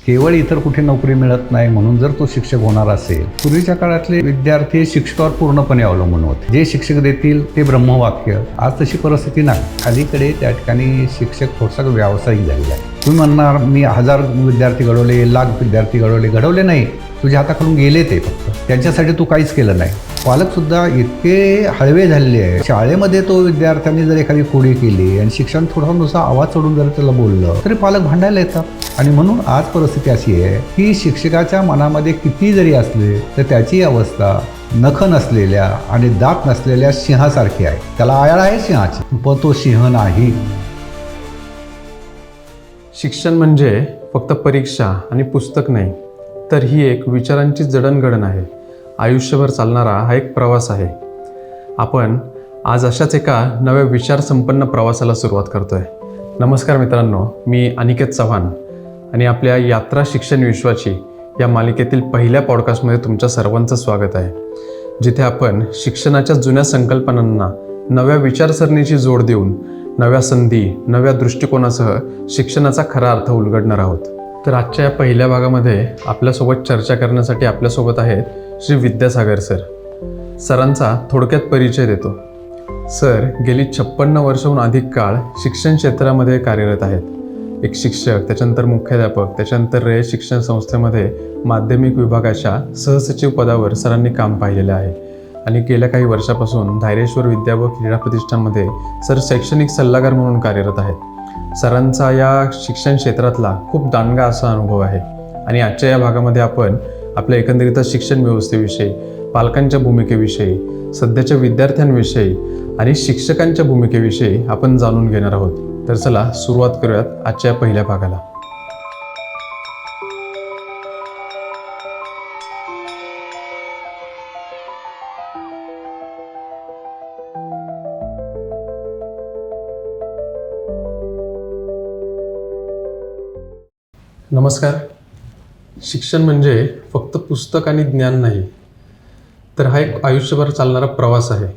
केवळ इतर कुठे नोकरी मिळत नाही म्हणून जर तो शिक्षक होणार असेल, पूर्वीच्या काळातले विद्यार्थी शिक्षकावर पूर्णपणे अवलंबून होते. जे शिक्षक देतील ते ब्रह्मवाक्य. आज तशी परिस्थिती नाही. अलीकडे त्या ठिकाणी शिक्षक थोडासा व्यावसायिक झालेला आहे. तुम्ही म्हणणार मी 1000 विद्यार्थी घडवले, लाख विद्यार्थी घडवले नाही. तुझ्या हाताखालून गेले ते फक्त. त्यांच्यासाठी तू काहीच केलं नाही. पालकसुद्धा इतके हळवे झालेले आहे. शाळेमध्ये तो विद्यार्थ्यांनी जर एखादी खोडी केली आणि शिक्षण थोडासा नुसता आवाज चढून जर त्याला बोललं तरी पालक भांडायला येतात. आणि म्हणून आज परिस्थिती अशी आहे की शिक्षकाच्या मनामध्ये किती जरी असले तर त्याची अवस्था नख नसलेल्या आणि दात नसलेल्या सिंहासारखी आहे. त्याला आयाळ आहे सिंहाची, पण तो सिंह नाही. शिक्षण म्हणजे फक्त परीक्षा आणि पुस्तक नाही, तर ही एक विचारांची जडणघडण आहे. आयुष्यभर चालणारा हा एक प्रवास आहे. आपण आज अशाच एका नव्या विचारसंपन्न प्रवासाला सुरुवात करतोय. नमस्कार मित्रांनो, मी अनिकेत चव्हाण आणि आपल्या यात्रा शिक्षण विश्वाची या मालिकेतील पहिल्या पॉडकास्टमध्ये तुमच्या सर्वांचं स्वागत आहे, जिथे आपण शिक्षणाच्या जुन्या संकल्पनांना नव्या विचारसरणीची जोड देऊन नव्या संधी, नव्या दृष्टिकोनासह शिक्षणाचा खरा अर्थ उलगडणार आहोत. तर आजच्या या पहिल्या भागामध्ये आपल्यासोबत चर्चा करण्यासाठी आपल्यासोबत आहेत श्री विद्यासागर सर. सरांचा थोडक्यात परिचय देतो. सर गेली 56 वर्षाहून अधिक काळ शिक्षण क्षेत्रामध्ये कार्यरत आहेत. एक शिक्षक, त्याच्यानंतर मुख्याध्यापक, त्याच्यानंतर रयत शिक्षण संस्थेमध्ये माध्यमिक विभागाच्या सहसचिव पदावर सरांनी काम पाहिलेलं आहे. आणि गेल्या काही वर्षापासून धायरेश्वर विद्या व क्रीडा प्रतिष्ठानमध्ये सर शैक्षणिक सल्लागार म्हणून कार्यरत आहेत. सरांचा या शिक्षण क्षेत्रातला खूप दांडगा असा अनुभव आहे. आणि आजच्या या भागामध्ये आपण आपल्या एकंदरीतच शिक्षण व्यवस्थेविषयी, पालकांच्या भूमिकेविषयी, सध्याच्या विद्यार्थ्यांविषयी आणि शिक्षकांच्या भूमिकेविषयी आपण जाणून घेणार आहोत. तर चला सुरुवात करूयात आजच्या पहिल्या भागाला. नमस्कार. शिक्षण म्हणजे फक्त पुस्तक आणि ज्ञान नाही, तर हा एक आयुष्यभर चालणारा प्रवास आहे.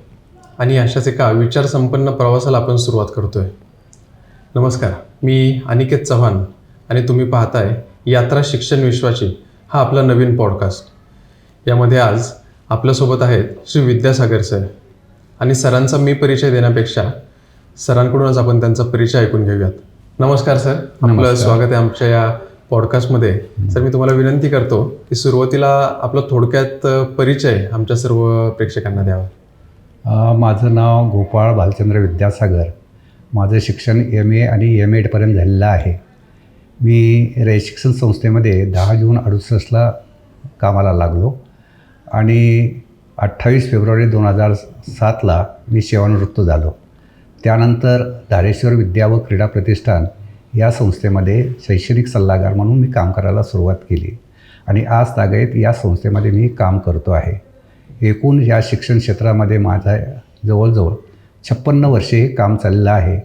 आणि अशाच एका विचारसंपन्न प्रवासाला आपण सुरुवात करतोय. नमस्कार, मी अनिकेत चव्हाण आणि तुम्ही पाहताय यात्रा शिक्षण विश्वाची हा आपला नवीन पॉडकास्ट. यामध्ये आज आपल्यासोबत आहेत श्री विद्यासागर सर. आणि सरांचा मी परिचय देण्यापेक्षा सरांकडूनच आपण त्यांचा परिचय ऐकून घेऊयात. नमस्कार सर, आपलं स्वागत आहे आमच्या या पॉडकास्टमध्ये. सर मी तुम्हाला विनंती करतो की सुरुवातीला आपला थोडक्यात परिचय आमच्या सर्व प्रेक्षकांना द्यावा. माझं नाव गोपाळ भालचंद्र विद्यासागर. माझं शिक्षण MA आणि MEdपर्यंत झालेलं आहे. मी रयत शिक्षण संस्थेमध्ये 10 जून 68ला कामाला लागलो आणि 28 फेब्रुवारी 2007ला मी सेवानिवृत्त झालो. त्यानंतर धायरेश्वर विद्या व क्रीडा प्रतिष्ठान या संस्थेमध्ये शैक्षणिक सल्लागार म्हणून मी काम करायला सुरुवात केली आणि आज तागायत या संस्थेमध्ये मी काम करतो आहे. एकूण या शिक्षण क्षेत्रामध्ये माझा जवळजवळ 56 वर्षे हे काम चाललेलं आहे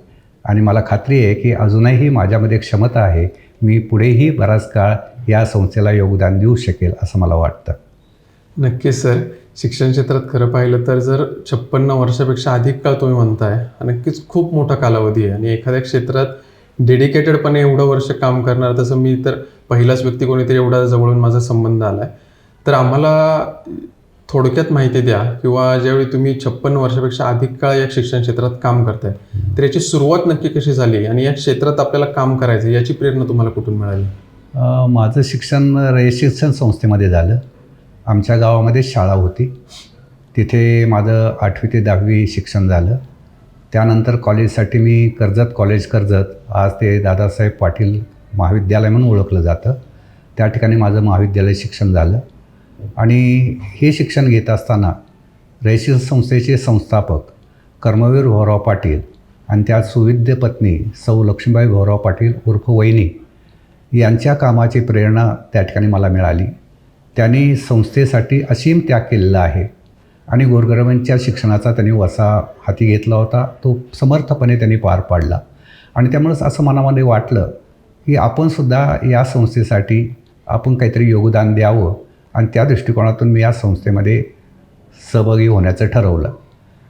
आणि मला खात्री आहे की अजूनही माझ्यामध्ये क्षमता आहे. मी पुढेही बराच काळ या संस्थेला योगदान देऊ शकेल असं मला वाटतं. नक्कीच सर, शिक्षण क्षेत्रात खरं पाहिलं तर जर 56 वर्षापेक्षा अधिक काळ तुम्ही म्हणताय, नक्कीच खूप मोठा कालावधी आहे. आणि एखाद्या क्षेत्रात डेडिकेटेडपणे एवढं वर्ष काम करणार, तसं मी तर पहिलाच व्यक्ती कोणीतरी एवढा जवळून माझा संबंध आला आहे. तर आम्हाला थोडक्यात माहिती द्या, किंवा ज्यावेळी तुम्ही 56 वर्षापेक्षा अधिक काळ या शिक्षण क्षेत्रात काम करताय, तर याची सुरुवात नक्की कशी झाली आणि या क्षेत्रात आपल्याला काम करायचं याची प्रेरणा तुम्हाला कुठून मिळाली? माझं शिक्षण रयत शिक्षण संस्थेमध्ये झालं. आमच्या गावामध्ये शाळा होती, तिथे माझं 8वी ते 10वी शिक्षण झालं. त्यानंतर कॉलेजसाठी मी कर्जत, आज ते दादासाहेब पाटील महाविद्यालय म्हणून ओळखलं जातं, त्या ठिकाणी माझं महाविद्यालय शिक्षण झालं. आणि हे शिक्षण घेत असताना रयत शिक्षण संस्थेचे संस्थापक कर्मवीर भाऊराव पाटील आणि त्यात सुविद्य पत्नी सौ लक्ष्मीबाई भाऊराव पाटील उर्फ वहिनी यांच्या कामाची प्रेरणा त्या ठिकाणी मला मिळाली. त्यांनी संस्थेसाठी असीम त्याग केलेला आहे आणि गोरगरिबांच्या शिक्षणाचा त्यांनी वसा हाती घेतला होता. तो समर्थपणे त्यांनी पार पाडला आणि त्यामुळंच असं मनामध्ये वाटलं की आपणसुद्धा या संस्थेसाठी आपण काहीतरी योगदान द्यावं आणि त्या दृष्टिकोनातून मी या संस्थेमध्ये सहभागी होण्याचं ठरवलं.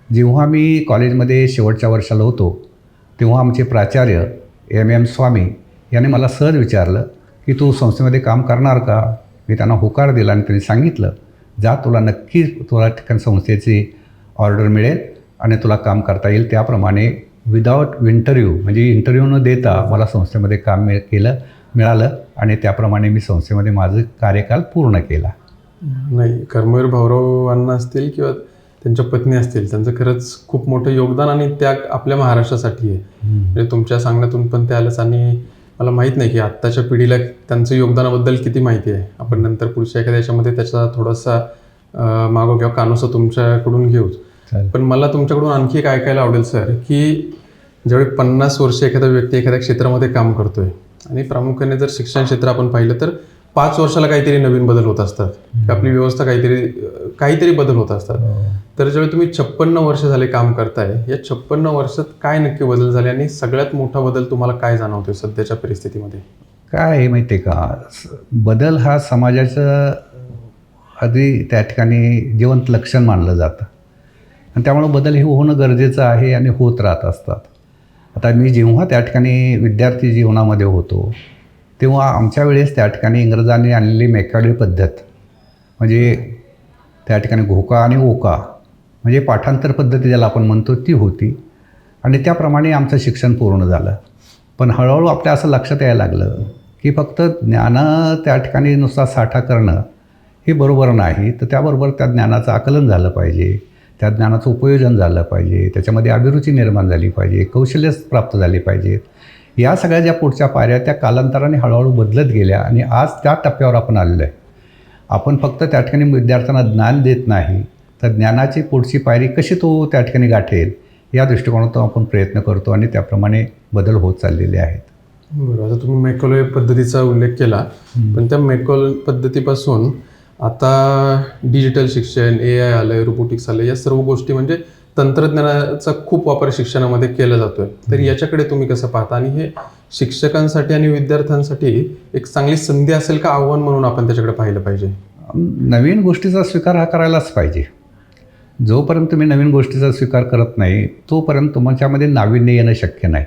जेव्हा मी कॉलेजमध्ये शेवटच्या वर्षाला होतो तेव्हा आमचे प्राचार्य M स्वामी यांनी मला सहज विचारलं की तू संस्थेमध्ये काम करणार का? मी त्यांना होकार दिला आणि त्यांनी सांगितलं, जा, तुला नक्की तुला ठिकाण संस्थेची ऑर्डर मिळेल आणि तुला काम करता येईल. त्याप्रमाणे विदाऊट इंटरव्ह्यू, म्हणजे इंटरव्ह्यू न देता मला संस्थेमध्ये काम मिळालं आणि त्याप्रमाणे मी संस्थेमध्ये माझं कार्यकाल पूर्ण केला. नाही, कर्मवीर भाऊरावांना असतील किंवा त्यांच्या पत्नी असतील, त्यांचं खरंच खूप मोठं योगदान आणि त्याग आपल्या महाराष्ट्रासाठी आहे. म्हणजे तुमच्या सांगण्यातून पण ते आलंच. आणि मला माहीत नाही की आत्ताच्या पिढीला त्यांचं योगदानाबद्दल किती माहिती आहे. आपण नंतर पुढच्या एखाद्या याच्यामध्ये त्याचा थोडासा मागो किंवा कानोसा तुमच्याकडून घेऊच. पण मला तुमच्याकडून आणखी एक ऐकायला आवडेल सर, की ज्यावेळी 50 वर्ष एखादा व्यक्ती एखाद्या क्षेत्रामध्ये काम करतोय आणि प्रामुख्याने जर शिक्षण क्षेत्र आपण पाहिलं तर 5 वर्षाला काहीतरी नवीन बदल होत असतात, आपली व्यवस्था काहीतरी बदल होत असतात. तर ज्यावेळी तुम्ही 56 वर्ष झाले काम करताय, या 56 वर्षात काय नक्की बदल झाले आणि सगळ्यात मोठा बदल तुम्हाला काय जाणवतोय सध्याच्या परिस्थितीमध्ये? काय आहे माहिती आहे का, बदल हा समाजाचं आधी त्या ठिकाणी जिवंत लक्षण मानलं जातं आणि त्यामुळं बदल हे होणं गरजेचं आहे आणि होत राहत असतात. आता मी जेव्हा त्या ठिकाणी विद्यार्थी जीवनामध्ये होतो तेव्हा आमच्या वेळेस त्या ठिकाणी इंग्रजांनी आणलेली मेकॅडे पद्धत, म्हणजे त्या ठिकाणी घोका आणि ओका, म्हणजे पाठांतर पद्धती ज्याला आपण म्हणतो ती होती आणि त्याप्रमाणे आमचं शिक्षण पूर्ण झालं. पण हळूहळू आपल्या असं लक्षात यायला लागलं की फक्त ज्ञान त्या ठिकाणी नुसता साठा करणं हे बरोबर नाही, तर त्याबरोबर त्या ज्ञानाचं आकलन झालं पाहिजे, त्या ज्ञानाचं उपयोजन झालं पाहिजे, त्याच्यामध्ये अभिरुची निर्माण झाली पाहिजे, कौशल्य प्राप्त झाली पाहिजेत. या सगळ्या ज्या पुढच्या पायऱ्या त्या कालांतराने हळूहळू बदलत गेल्या आणि आज त्या टप्प्यावर आपण आलेलो आहे. आपण फक्त त्या ठिकाणी विद्यार्थ्यांना ज्ञान देत नाही, तर ज्ञानाची पुढची पायरी कशी तो त्या ठिकाणी गाठेल या दृष्टिकोनातून आपण प्रयत्न करतो आणि त्याप्रमाणे बदल होत चाललेले आहेत. बरं, आता तुम्ही मेकॉले पद्धतीचा उल्लेख केला, पण त्या मेकॉल पद्धतीपासून आता डिजिटल शिक्षण, AI आलं, रोबोटिक्स आलं, या सर्व गोष्टी म्हणजे तंत्रज्ञानाचा खूप वापर शिक्षणामध्ये केला जातोय. तर याच्याकडे तुम्ही कसं पाहता आणि हे शिक्षकांसाठी आणि विद्यार्थ्यांसाठी एक चांगली संधी असेल का आव्हान म्हणून आपण त्याच्याकडे पाहिलं पाहिजे? नवीन गोष्टीचा स्वीकार हा करायलाच पाहिजे. जोपर्यंत तुम्ही नवीन गोष्टीचा स्वीकार करत नाही तोपर्यंत तुमच्यामध्ये नाविन्य येणं शक्य नाही.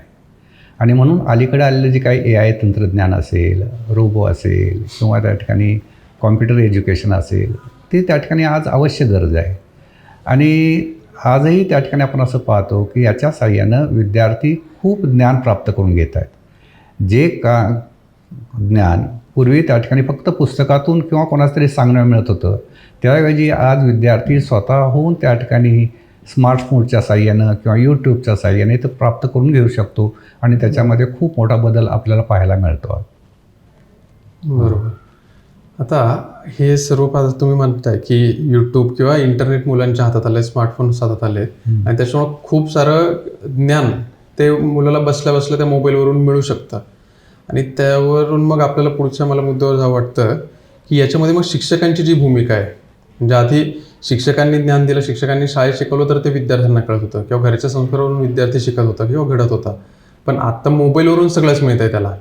आणि म्हणून अलीकडे आलेलं जे काही AI तंत्रज्ञान असेल, रोबो असेल किंवा त्या ठिकाणी कॉम्प्युटर एज्युकेशन असेल, ते त्या ठिकाणी आज अवश्य गरज आहे. आणि आजही त्या ठिकाणी आपण असं पाहतो की याच्या साहाय्यानं विद्यार्थी खूप ज्ञान प्राप्त करून घेत आहेत. जे ज्ञान पूर्वी त्या ठिकाणी फक्त पुस्तकातून किंवा कोणाच तरी सांगणं मिळत होतं, त्याऐवजी आज विद्यार्थी स्वतःहून त्या ठिकाणी स्मार्टफोनच्या साहाय्यानं किंवा यूट्यूबच्या साहाय्याने ते प्राप्त करून घेऊ शकतो आणि त्याच्यामध्ये खूप मोठा बदल आपल्याला पाहायला मिळतो. बरोबर. आता हे सर्व तुम्ही म्हणताय की यूट्यूब किंवा इंटरनेट मुलांच्या हातात आले, स्मार्टफोन्स हातात आले आणि त्याच्यामुळे खूप सारं ज्ञान ते मुलाला बसल्या बसल्या त्या मोबाईलवरून मिळू शकतं. आणि त्यावरून मग आपल्याला पुढच्या मला मुद्द्यावर जावं वाटतं की याच्यामध्ये मग शिक्षकांची जी भूमिका आहे, म्हणजे आधी शिक्षकांनी ज्ञान दिलं, शिक्षकांनी शाळेत शिकवलं तर ते विद्यार्थ्यांना कळत होतं किंवा घरच्या संस्कारावरून विद्यार्थी शिकत होता किंवा घडत होता. पण आता मोबाईलवरून सगळंच मिळत आहे त्याला.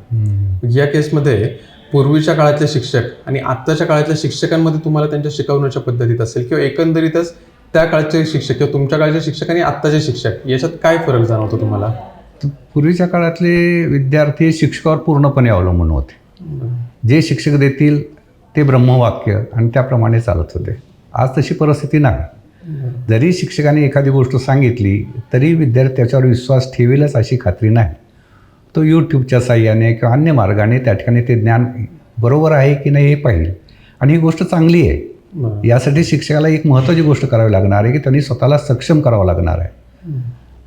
या केसमध्ये पूर्वीच्या काळातले शिक्षक आणि आत्ताच्या काळातल्या शिक्षकांमध्ये तुम्हाला त्यांच्या शिकवण्याच्या पद्धतीत असेल किंवा एकंदरीतच त्या काळचे शिक्षक किंवा तुमच्या काळचे शिक्षक आणि आत्ताचे शिक्षक याच्यात काय फरक जाणवतो तुम्हाला? पूर्वीच्या काळातले विद्यार्थी शिक्षकावर पूर्णपणे अवलंबून होते. जे शिक्षक देतील ते ब्रह्मवाक्य आणि त्याप्रमाणे चालत होते. आज तशी परिस्थिती नाही. जरी शिक्षकाने एखादी गोष्ट सांगितली तरी विद्यार्थी त्याच्यावर विश्वास ठेवेलच अशी खात्री नाही. तो यूट्यूबच्या साहाय्याने किंवा अन्य मार्गाने त्या ठिकाणी ते ज्ञान बरोबर आहे की नाही हे पाहिजे आणि ही गोष्ट चांगली आहे. यासाठी शिक्षकाला एक महत्त्वाची गोष्ट करावी लागणार आहे की त्यांनी स्वतःला सक्षम करावं लागणार आहे.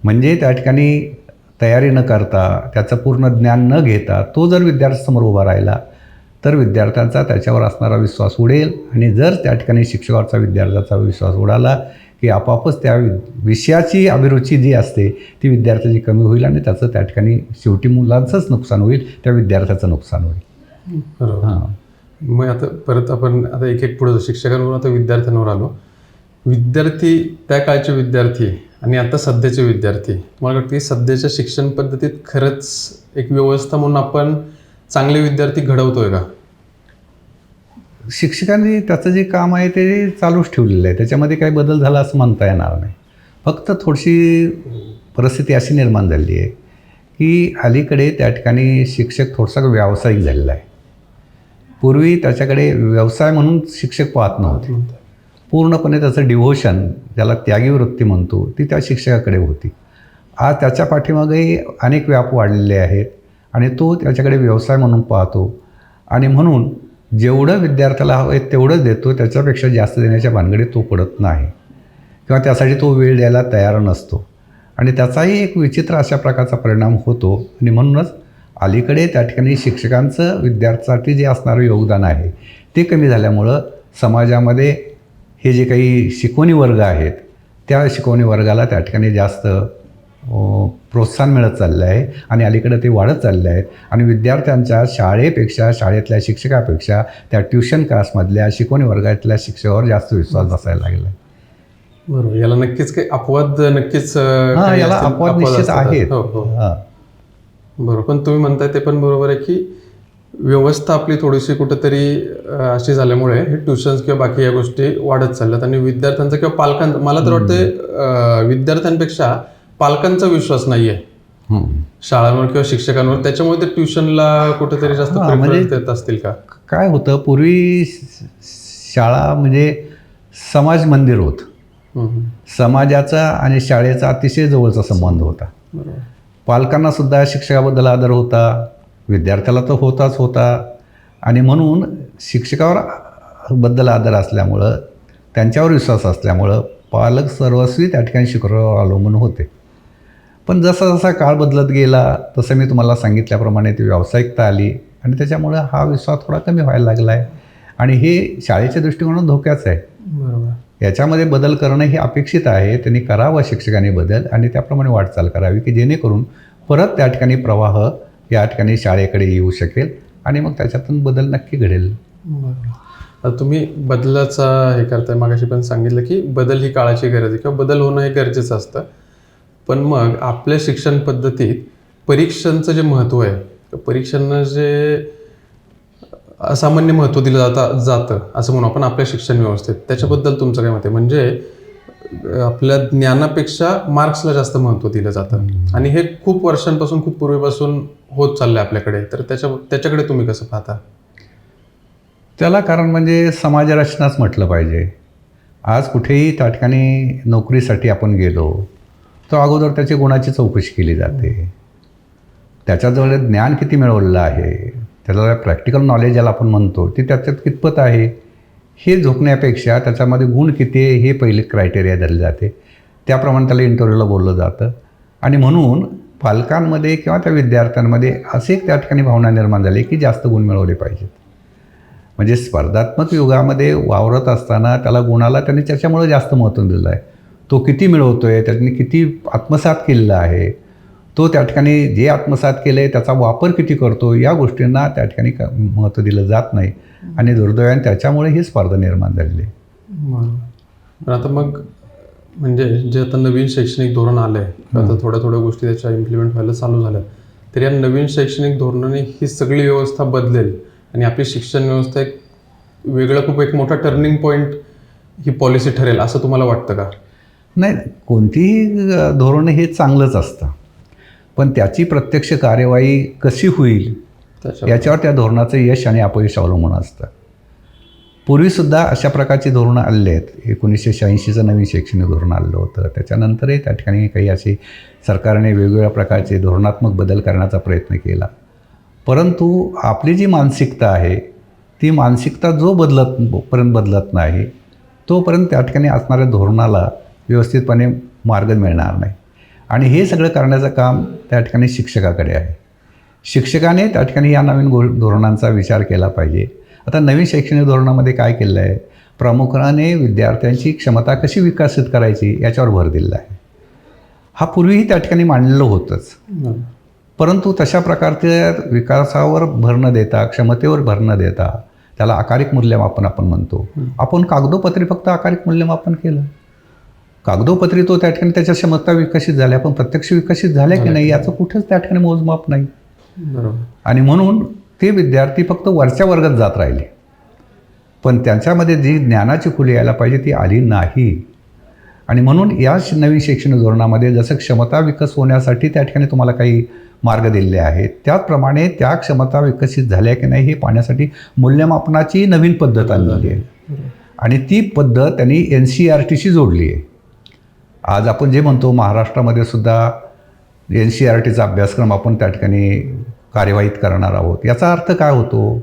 म्हणजे त्या ठिकाणी तयारी न करता, त्याचं पूर्ण ज्ञान न घेता तो जर विद्यार्थ्यासमोर उभा राहिला तर विद्यार्थ्यांचा त्याच्यावर असणारा विश्वास उडेल आणि जर त्या ठिकाणी शिक्षकावरचा विद्यार्थ्याचा विश्वास उडाला की आपोआपच त्या विषयाची अभिरुची जी असते ती विद्यार्थ्याची कमी होईल आणि त्याचं त्या ठिकाणी शेवटी मुलांचंच नुकसान होईल, त्या विद्यार्थ्याचं नुकसान होईल. बरोबर. हां, मग आता परत आपण आता एक एक पुढे शिक्षकांवरून आता विद्यार्थ्यांवर आलो. विद्यार्थी, त्या काळचे विद्यार्थी आणि आता सध्याचे विद्यार्थी, मला वाटतं की सध्याच्या शिक्षण पद्धतीत खरंच एक व्यवस्था म्हणून आपण चांगले विद्यार्थी घडवतोय का? शिक्षकांनी त्याचं जे काम आहे ते चालूच ठेवलेलं आहे. त्याच्यामध्ये काही बदल झाला असं म्हणता येणार नाही. फक्त थोडीशी परिस्थिती अशी निर्माण झाली आहे की अलीकडे त्या ठिकाणी शिक्षक थोडासा व्यावसायिक झालेला आहे. पूर्वी त्याच्याकडे व्यवसाय म्हणून शिक्षक पाहत नव्हते. पूर्णपणे त्याचं डिव्होशन, ज्याला त्यागी वृत्ती म्हणतो, ती त्या शिक्षकाकडे होती. आज त्याच्या पाठीमागेही अनेक व्याप वाढलेले आहेत आणि तो त्याच्याकडे व्यवसाय म्हणून पाहतो आणि म्हणून जेवढं विद्यार्थ्याला हवं आहे तेवढंच देतो, त्याच्यापेक्षा जास्त देण्याच्या भानगडीत तो पडत नाही किंवा त्यासाठी तो वेळ द्यायला तयार नसतो आणि त्याचाही एक विचित्र अशा प्रकारचा परिणाम होतो. आणि म्हणूनच अलीकडे त्या ठिकाणी शिक्षकांचं विद्यार्थ्यासाठी जे असणारं योगदान आहे ते कमी झाल्यामुळं समाजामध्ये हे जे काही शिकवणी वर्ग आहेत त्या शिकवणी वर्गाला त्या ठिकाणी जास्त प्रोत्साहन मिळत चाललं आहे आणि अलीकडे ते वाढत चालले आहेत आणि विद्यार्थ्यांच्या शाळेपेक्षा, शाळेतल्या शिक्षकापेक्षा त्या ट्युशन क्लासमधल्या शिकवणी वर्गातल्या शिक्षकावर जास्त विश्वास बसायला लागला आहे. बरोबर. याला नक्कीच काही अपवाद नक्कीच हां, याला अपवाद निश्चित आहेत. हां, बरोबर. पण तुम्ही म्हणताय ते पण बरोबर आहे की व्यवस्था आपली थोडीशी कुठेतरी अशी झाल्यामुळे हे ट्युशन्स किंवा बाकी या गोष्टी वाढत चालल्यात आणि विद्यार्थ्यांचा किंवा पालकांचा, मला तर वाटतं विद्यार्थ्यांपेक्षा पालकांचा विश्वास नाही आहे शाळांवर किंवा शिक्षकांवर, त्याच्यामुळे ते ट्युशनला कुठेतरी जास्त प्रेफरन्स देत असतील का? काय होतं, पूर्वी शाळा म्हणजे समाज मंदिर होतं. समाजाचा आणि शाळेचा अतिशय जवळचा संबंध होता. बरोबर. पालकांना सुद्धा शिक्षकाबद्दल आदर होता, विद्यार्थ्याला तर होताच होता आणि म्हणून शिक्षकावर बद्दल आदर असल्यामुळं, त्यांच्यावर विश्वास असल्यामुळं पालक सर्वस्वी त्या ठिकाणी शिक्षकावर अवलंबून होते. पण जसा जसा काळ बदलत गेला तसं मी तुम्हाला सांगितल्याप्रमाणे ती व्यावसायिकता आली आणि त्याच्यामुळं हा विश्वास थोडा कमी व्हायला लागला आहे आणि हे शाळेच्या दृष्टिकोनातून धोक्याचं आहे. बरोबर. याच्यामध्ये बदल करणं हे अपेक्षित आहे. त्यांनी करावं शिक्षकांनी बदल आणि त्याप्रमाणे वाटचाल करावी की जेणेकरून परत त्या ठिकाणी प्रवाह या ठिकाणी शाळेकडे येऊ शकेल आणि मग त्याच्यातून बदल नक्की घडेल. बरोबर. आता तुम्ही बदलाचा हे करताय, मागाशी पण सांगितलं की बदल ही काळाची गरज आहे किंवा बदल होणं हे गरजेचं असतं. पण मग आपल्या शिक्षण पद्धतीत परीक्षांचं जे महत्त्व आहे, परीक्षांना जे असामान्य महत्त्व दिलं जातं असं म्हणू आपण आपल्या शिक्षण व्यवस्थेत, त्याच्याबद्दल तुमचं काय मत आहे? म्हणजे आपल्या ज्ञानापेक्षा मार्क्सला जास्त महत्त्व दिलं जातं आणि हे खूप वर्षांपासून, खूप पूर्वीपासून होत चाललं आहे आपल्याकडे, तर त्याच्याकडे तुम्ही कसं पाहता? त्याला कारण म्हणजे समाजरचनाच म्हटलं पाहिजे. आज कुठेही त्या ठिकाणी नोकरीसाठी आपण गेलो तर अगोदर त्याची गुणाची चौकशी केली जाते. त्याच्याजवळ ज्ञान किती मिळवलेलं आहे, त्याला प्रॅक्टिकल नॉलेज ज्याला आपण म्हणतो ते त्याच्यात कितपत आहे हे झोकण्यापेक्षा त्याच्यामध्ये गुण किती आहे हे पहिले क्रायटेरिया धरले जाते. त्याप्रमाणे त्याला इंटरव्ह्यूला बोललं जातं आणि म्हणून पालकांमध्ये किंवा त्या विद्यार्थ्यांमध्ये असे त्या ठिकाणी भावना निर्माण झाली की जास्त गुण मिळवले पाहिजेत. म्हणजे स्पर्धात्मक युगामध्ये वावरत असताना त्याला गुणाला त्यांनी त्याच्यामुळे जास्त महत्त्व दिलं आहे. तो किती मिळवतो आहे, त्याने किती आत्मसात केलेला आहे, तो त्या ठिकाणी जे आत्मसात केलं आहे त्याचा वापर किती करतो, या गोष्टींना त्या ठिकाणी महत्त्व दिलं जात नाही आणि दुर्दैवाने त्याच्यामुळे ही स्पर्धा निर्माण झालेली आहे. बरोबर. आता मग म्हणजे जे आता नवीन शैक्षणिक धोरण आलं आहे, आता थोड्या गोष्टी त्याच्या इम्प्लिमेंट व्हायला चालू झाल्या, तर या नवीन शैक्षणिक धोरणाने ही सगळी व्यवस्था बदलेल आणि आपली शिक्षण व्यवस्था एक वेगळं, खूप एक मोठा टर्निंग पॉईंट ही पॉलिसी ठरेल असं तुम्हाला वाटतं का? नाही, कोणतीही धोरण हे चांगलंच असतं, पण त्याची प्रत्यक्ष कार्यवाही कशी होईल याच्यावर त्या धोरणाचं यश आणि अपयश अवलंबून असतं. पूर्वीसुद्धा अशा प्रकारची धोरणं आलेली आहेत. 1986चं नवीन शैक्षणिक धोरण आलेलं होतं. त्याच्यानंतरही त्या ठिकाणी काही अशी सरकारने वेगवेगळ्या प्रकारचे धोरणात्मक बदल करण्याचा प्रयत्न केला. परंतु आपली जी मानसिकता आहे ती मानसिकता जोपर्यंत बदलत नाही तोपर्यंत त्या ठिकाणी असणाऱ्या धोरणाला व्यवस्थितपणे मार्ग मिळणार नाही आणि हे सगळं करण्याचं काम त्या ठिकाणी शिक्षकाकडे आहे. शिक्षकाने त्या ठिकाणी या नवीन धोरणांचा विचार केला पाहिजे. आता नवीन शैक्षणिक धोरणामध्ये काय केलं आहे, प्रामुख्याने विद्यार्थ्यांची क्षमता कशी विकसित करायची याच्यावर भर दिलेला आहे. हा पूर्वीही त्या ठिकाणी मांडलेलं होतंच, परंतु तशा प्रकारच्या विकासावर भर न देता, क्षमतेवर भर न देता त्याला आकारिक मूल्यमापन आपण म्हणतो. आपण कागदोपत्री फक्त आकारिक मूल्यमापन केलं, कागदोपत्री तो त्या ठिकाणी त्याच्या क्षमता विकसित झाल्या, पण प्रत्यक्ष विकसित झाल्या की नाही याचं कुठंच त्या ठिकाणी मोजमाप नाही. बरोबर. आणि म्हणून ते विद्यार्थी फक्त वरच्या वर्गात जात राहिले, पण त्यांच्यामध्ये जी ज्ञानाची खुली यायला पाहिजे ती आली नाही. आणि म्हणून या नवीन शैक्षणिक धोरणामध्ये जसं क्षमता विकास होण्यासाठी त्या ठिकाणी तुम्हाला काही मार्ग दिलेले आहेत, त्याचप्रमाणे त्या क्षमता विकसित झाल्या की नाही हे पाहण्यासाठी मूल्यमापनाची नवीन पद्धत आणलेली आहे आणि ती पद्धत त्यांनी NCERTशी जोडली आहे. आज आपण जे म्हणतो महाराष्ट्रामध्ये सुद्धा NCERTचा अभ्यासक्रम आपण त्या ठिकाणी कार्यवाहित करणार आहोत. याचा अर्थ काय होतो?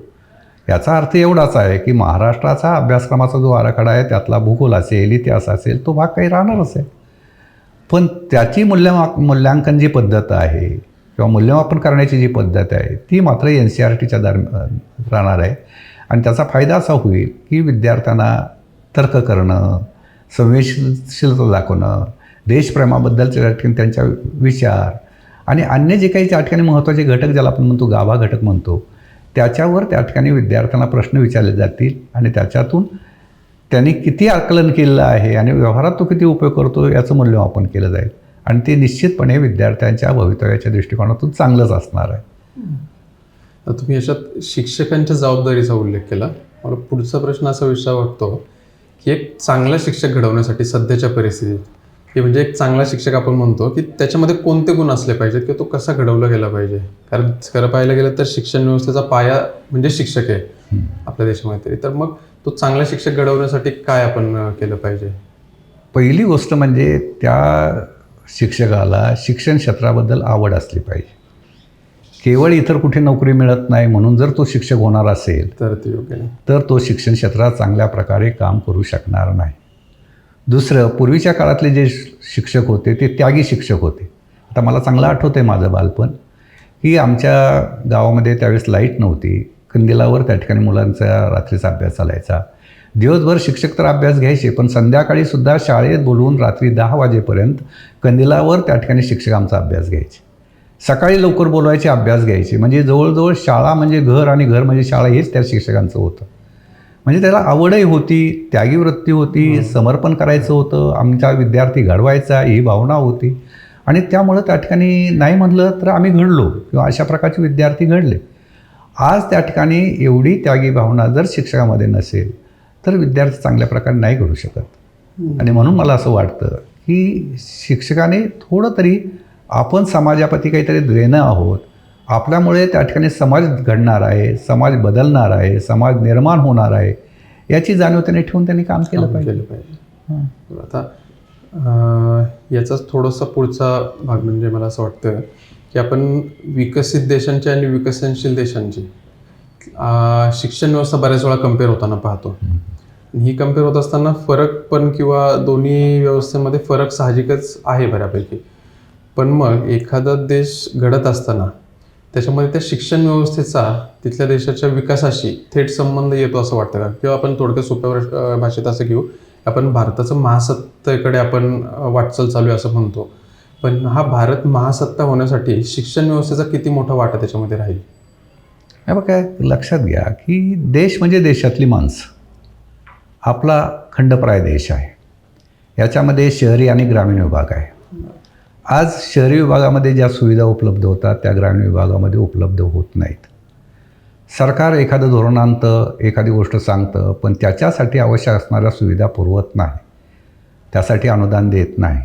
याचा अर्थ एवढाच आहे की महाराष्ट्राचा अभ्यासक्रमाचा जो आराखडा आहे त्यातला भूगोल असेल, इतिहास असेल, तो भाग काही राहणारच आहे. पण त्याची मूल्यांकन जी पद्धत आहे किंवा मूल्यमापन करण्याची जी पद्धत आहे ती मात्र NCERTच्या राहणार आहे. आणि त्याचा फायदा असा होईल की विद्यार्थ्यांना तर्क करणं, संवेदनशीलता दाखवणं, देशप्रेमाबद्दलच्या त्या ठिकाणी त्यांच्या विचार आणि अन्य जे काही त्या ठिकाणी महत्त्वाचे घटक ज्याला आपण म्हणतो गाभा घटक म्हणतो त्याच्यावर त्या ठिकाणी विद्यार्थ्यांना प्रश्न विचारले जातील आणि त्याच्यातून त्यांनी किती आकलन केलेलं आहे आणि व्यवहारात तो किती उपयोग करतो याचं मूल्यमापन केलं जाईल आणि ते निश्चितपणे विद्यार्थ्यांच्या भवितव्याच्या दृष्टिकोनातून चांगलंच असणार आहे. तुम्ही याच्यात शिक्षकांच्या जबाबदारीचा उल्लेख केला. मला पुढचा प्रश्न असा विचार वाटतो की एक चांगला शिक्षक घडवण्यासाठी सध्याच्या परिस्थितीत की म्हणजे एक चांगला शिक्षक आपण म्हणतो की त्याच्यामध्ये कोणते गुण असले पाहिजेत किंवा तो कसा घडवला गेला पाहिजे? कारण खरं पाहायला गेलं तर शिक्षण व्यवस्थेचा पाया म्हणजे शिक्षक आहे आपल्या देशामध्ये तरी. तर मग तो चांगला शिक्षक घडवण्यासाठी काय आपण केलं पाहिजे? पहिली गोष्ट म्हणजे त्या शिक्षकाला शिक्षण क्षेत्राबद्दल आवड असली पाहिजे. केवळ इतर कुठे नोकरी मिळत नाही म्हणून जर तो शिक्षक होणार असेल तर ते योग्य नाही, तर तो शिक्षण क्षेत्रात चांगल्या प्रकारे काम करू शकणार नाही. दुसरं, पूर्वीच्या काळातले जे शिक्षक होते ते त्यागी शिक्षक होते. आता मला चांगलं आठवतं आहे माझं बालपण की आमच्या गावामध्ये त्यावेळेस लाईट नव्हती. कंदिलावर त्या ठिकाणी मुलांचा रात्रीचा अभ्यास चालायचा. दिवसभर शिक्षक तर अभ्यास घ्यायचे पण संध्याकाळीसुद्धा शाळेत बोलवून रात्री 10 वाजेपर्यंत कंदिलावर त्या ठिकाणी शिक्षक आमचा अभ्यास घ्यायचे. सकाळी लवकर बोलवायचे, अभ्यास घ्यायचे. म्हणजे जवळजवळ शाळा म्हणजे घर आणि घर म्हणजे शाळा हेच त्या शिक्षकांचं होतं. म्हणजे त्याला आवडही होती, त्यागी वृत्ती होती, समर्पण करायचं होतं, आमचा विद्यार्थी घडवायचा ही भावना होती आणि त्यामुळं त्या ठिकाणी नाही म्हटलं तर आम्ही घडलो किंवा अशा प्रकारचे विद्यार्थी घडले. आज त्या ठिकाणी एवढी त्यागी भावना जर शिक्षकामध्ये नसेल तर विद्यार्थी चांगल्या प्रकारे नाही घडू शकत. आणि म्हणून मला असं वाटतं की शिक्षकाने थोडं तरी आपण समाजाप्रती काहीतरी देणं आहोत, आपल्यामुळे त्या ठिकाणी समाज घडणार आहे, समाज बदलणार आहे, समाज निर्माण होणार आहे याची जाणीव त्याने ठेवून त्यांनी काम केलं पाहिजे. आता याचाच थोडासा पुढचा भाग म्हणजे मला असं वाटतं की आपण विकसित देशांची आणि विकसनशील देशांची शिक्षण व्यवस्था बऱ्याच वेळा कम्पेअर होताना पाहतो. ही कम्पेअर होत असताना फरक पण किंवा दोन्ही व्यवस्थेमध्ये फरक साहजिकच आहे बऱ्यापैकी. पण मग एखादा देश घडत असताना त्याच्यामध्ये त्या शिक्षण व्यवस्थेचा तिथल्या देशाच्या विकासाशी थेट संबंध येतो असं वाटतं का? किंवा आपण थोडक्यात सोप्या भाषेत असं घेऊ, आपण भारताचं महासत्तेकडे आपण वाटचाल चालू आहे असं म्हणतो. पण हा भारत महासत्ता होण्यासाठी शिक्षण व्यवस्थेचा किती मोठा वाटा त्याच्यामध्ये राहील? हे बघा, लक्षात घ्या की देश म्हणजे देशातली माणसं. आपला खंडप्राय देश आहे. याच्यामध्ये शहरी आणि ग्रामीण विभाग आहे. आज शहरी विभागामध्ये ज्या सुविधा उपलब्ध होतात त्या ग्रामीण विभागामध्ये उपलब्ध होत नाहीत. सरकार एखादं धोरण आणतं, एखादी गोष्ट सांगतं पण त्याच्यासाठी आवश्यक असणाऱ्या सुविधा पुरवत नाही, त्यासाठी अनुदान देत नाही.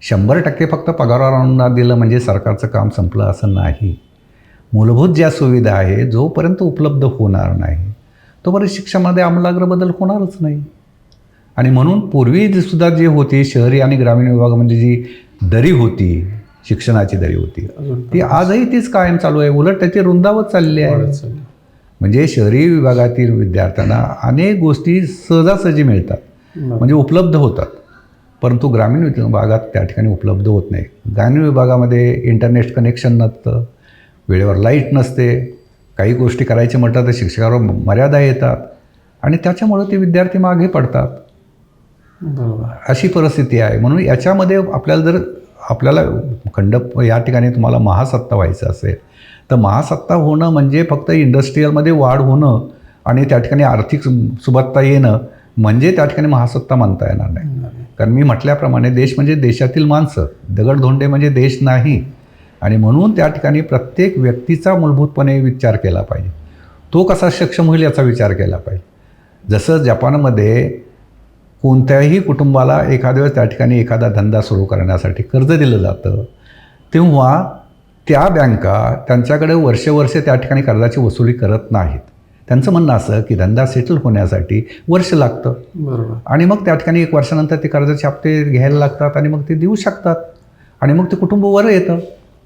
100% फक्त पगारावर अनुदान दिलं म्हणजे सरकारचं काम संपलं असं नाही. मूलभूत ज्या सुविधा आहे जोपर्यंत उपलब्ध होणार नाही तोपर्यंत शिक्षणामध्ये आमूलाग्र बदल होणारच नाही. आणि म्हणून पूर्वी सुद्धा जी होती शहरी आणि ग्रामीण विभागामध्ये जी दरी होती, शिक्षणाची दरी होती, ती आजही तीच कायम चालू आहे. उलट त्याची रुंदावत चालली आहे. म्हणजे शहरी विभागातील विद्यार्थ्यांना अनेक गोष्टी सहजासहजी मिळतात, म्हणजे उपलब्ध होतात, परंतु ग्रामीण विभागात त्या ठिकाणी उपलब्ध होत नाही. ग्रामीण विभागामध्ये इंटरनेट कनेक्शन नसतं, वेळेवर लाईट नसते, काही गोष्टी करायचे म्हटलं तर शिक्षकावर मर्यादा येतात आणि त्याच्यामुळं ते विद्यार्थी मागे पडतात. अशी परिस्थिती आहे. म्हणून याच्यामध्ये आपल्याला या ठिकाणी तुम्हाला महासत्ता व्हायचं असेल तर महासत्ता होणं म्हणजे फक्त इंडस्ट्रीयलमध्ये वाढ होणं आणि त्या ठिकाणी आर्थिक सुबत्ता येणं म्हणजे त्या ठिकाणी महासत्ता म्हणता येणार नाही. कारण मी म्हटल्याप्रमाणे देश म्हणजे देशातील माणसं, दगडधोंडे म्हणजे देश नाही. आणि म्हणून त्या ठिकाणी प्रत्येक व्यक्तीचा मूलभूतपणे विचार केला पाहिजे. तो कसा सक्षम होईल याचा विचार केला पाहिजे. जसं जपानमध्ये कोणत्याही कुटुंबाला एखाद्या वेळेस त्या ठिकाणी एखादा धंदा सुरू करण्यासाठी कर्ज दिलं जातं, तेव्हा त्या बँका त्यांच्याकडे वर्षे त्या ठिकाणी कर्जाची वसुली करत नाहीत. त्यांचं म्हणणं असं की धंदा सेटल होण्यासाठी वर्ष लागतं बरोबर. आणि मग त्या ठिकाणी 1 वर्षानंतर ते कर्जाचे हप्ते घ्यायला लागतात आणि मग ते देऊ शकतात आणि मग ते कुटुंब वर येतं.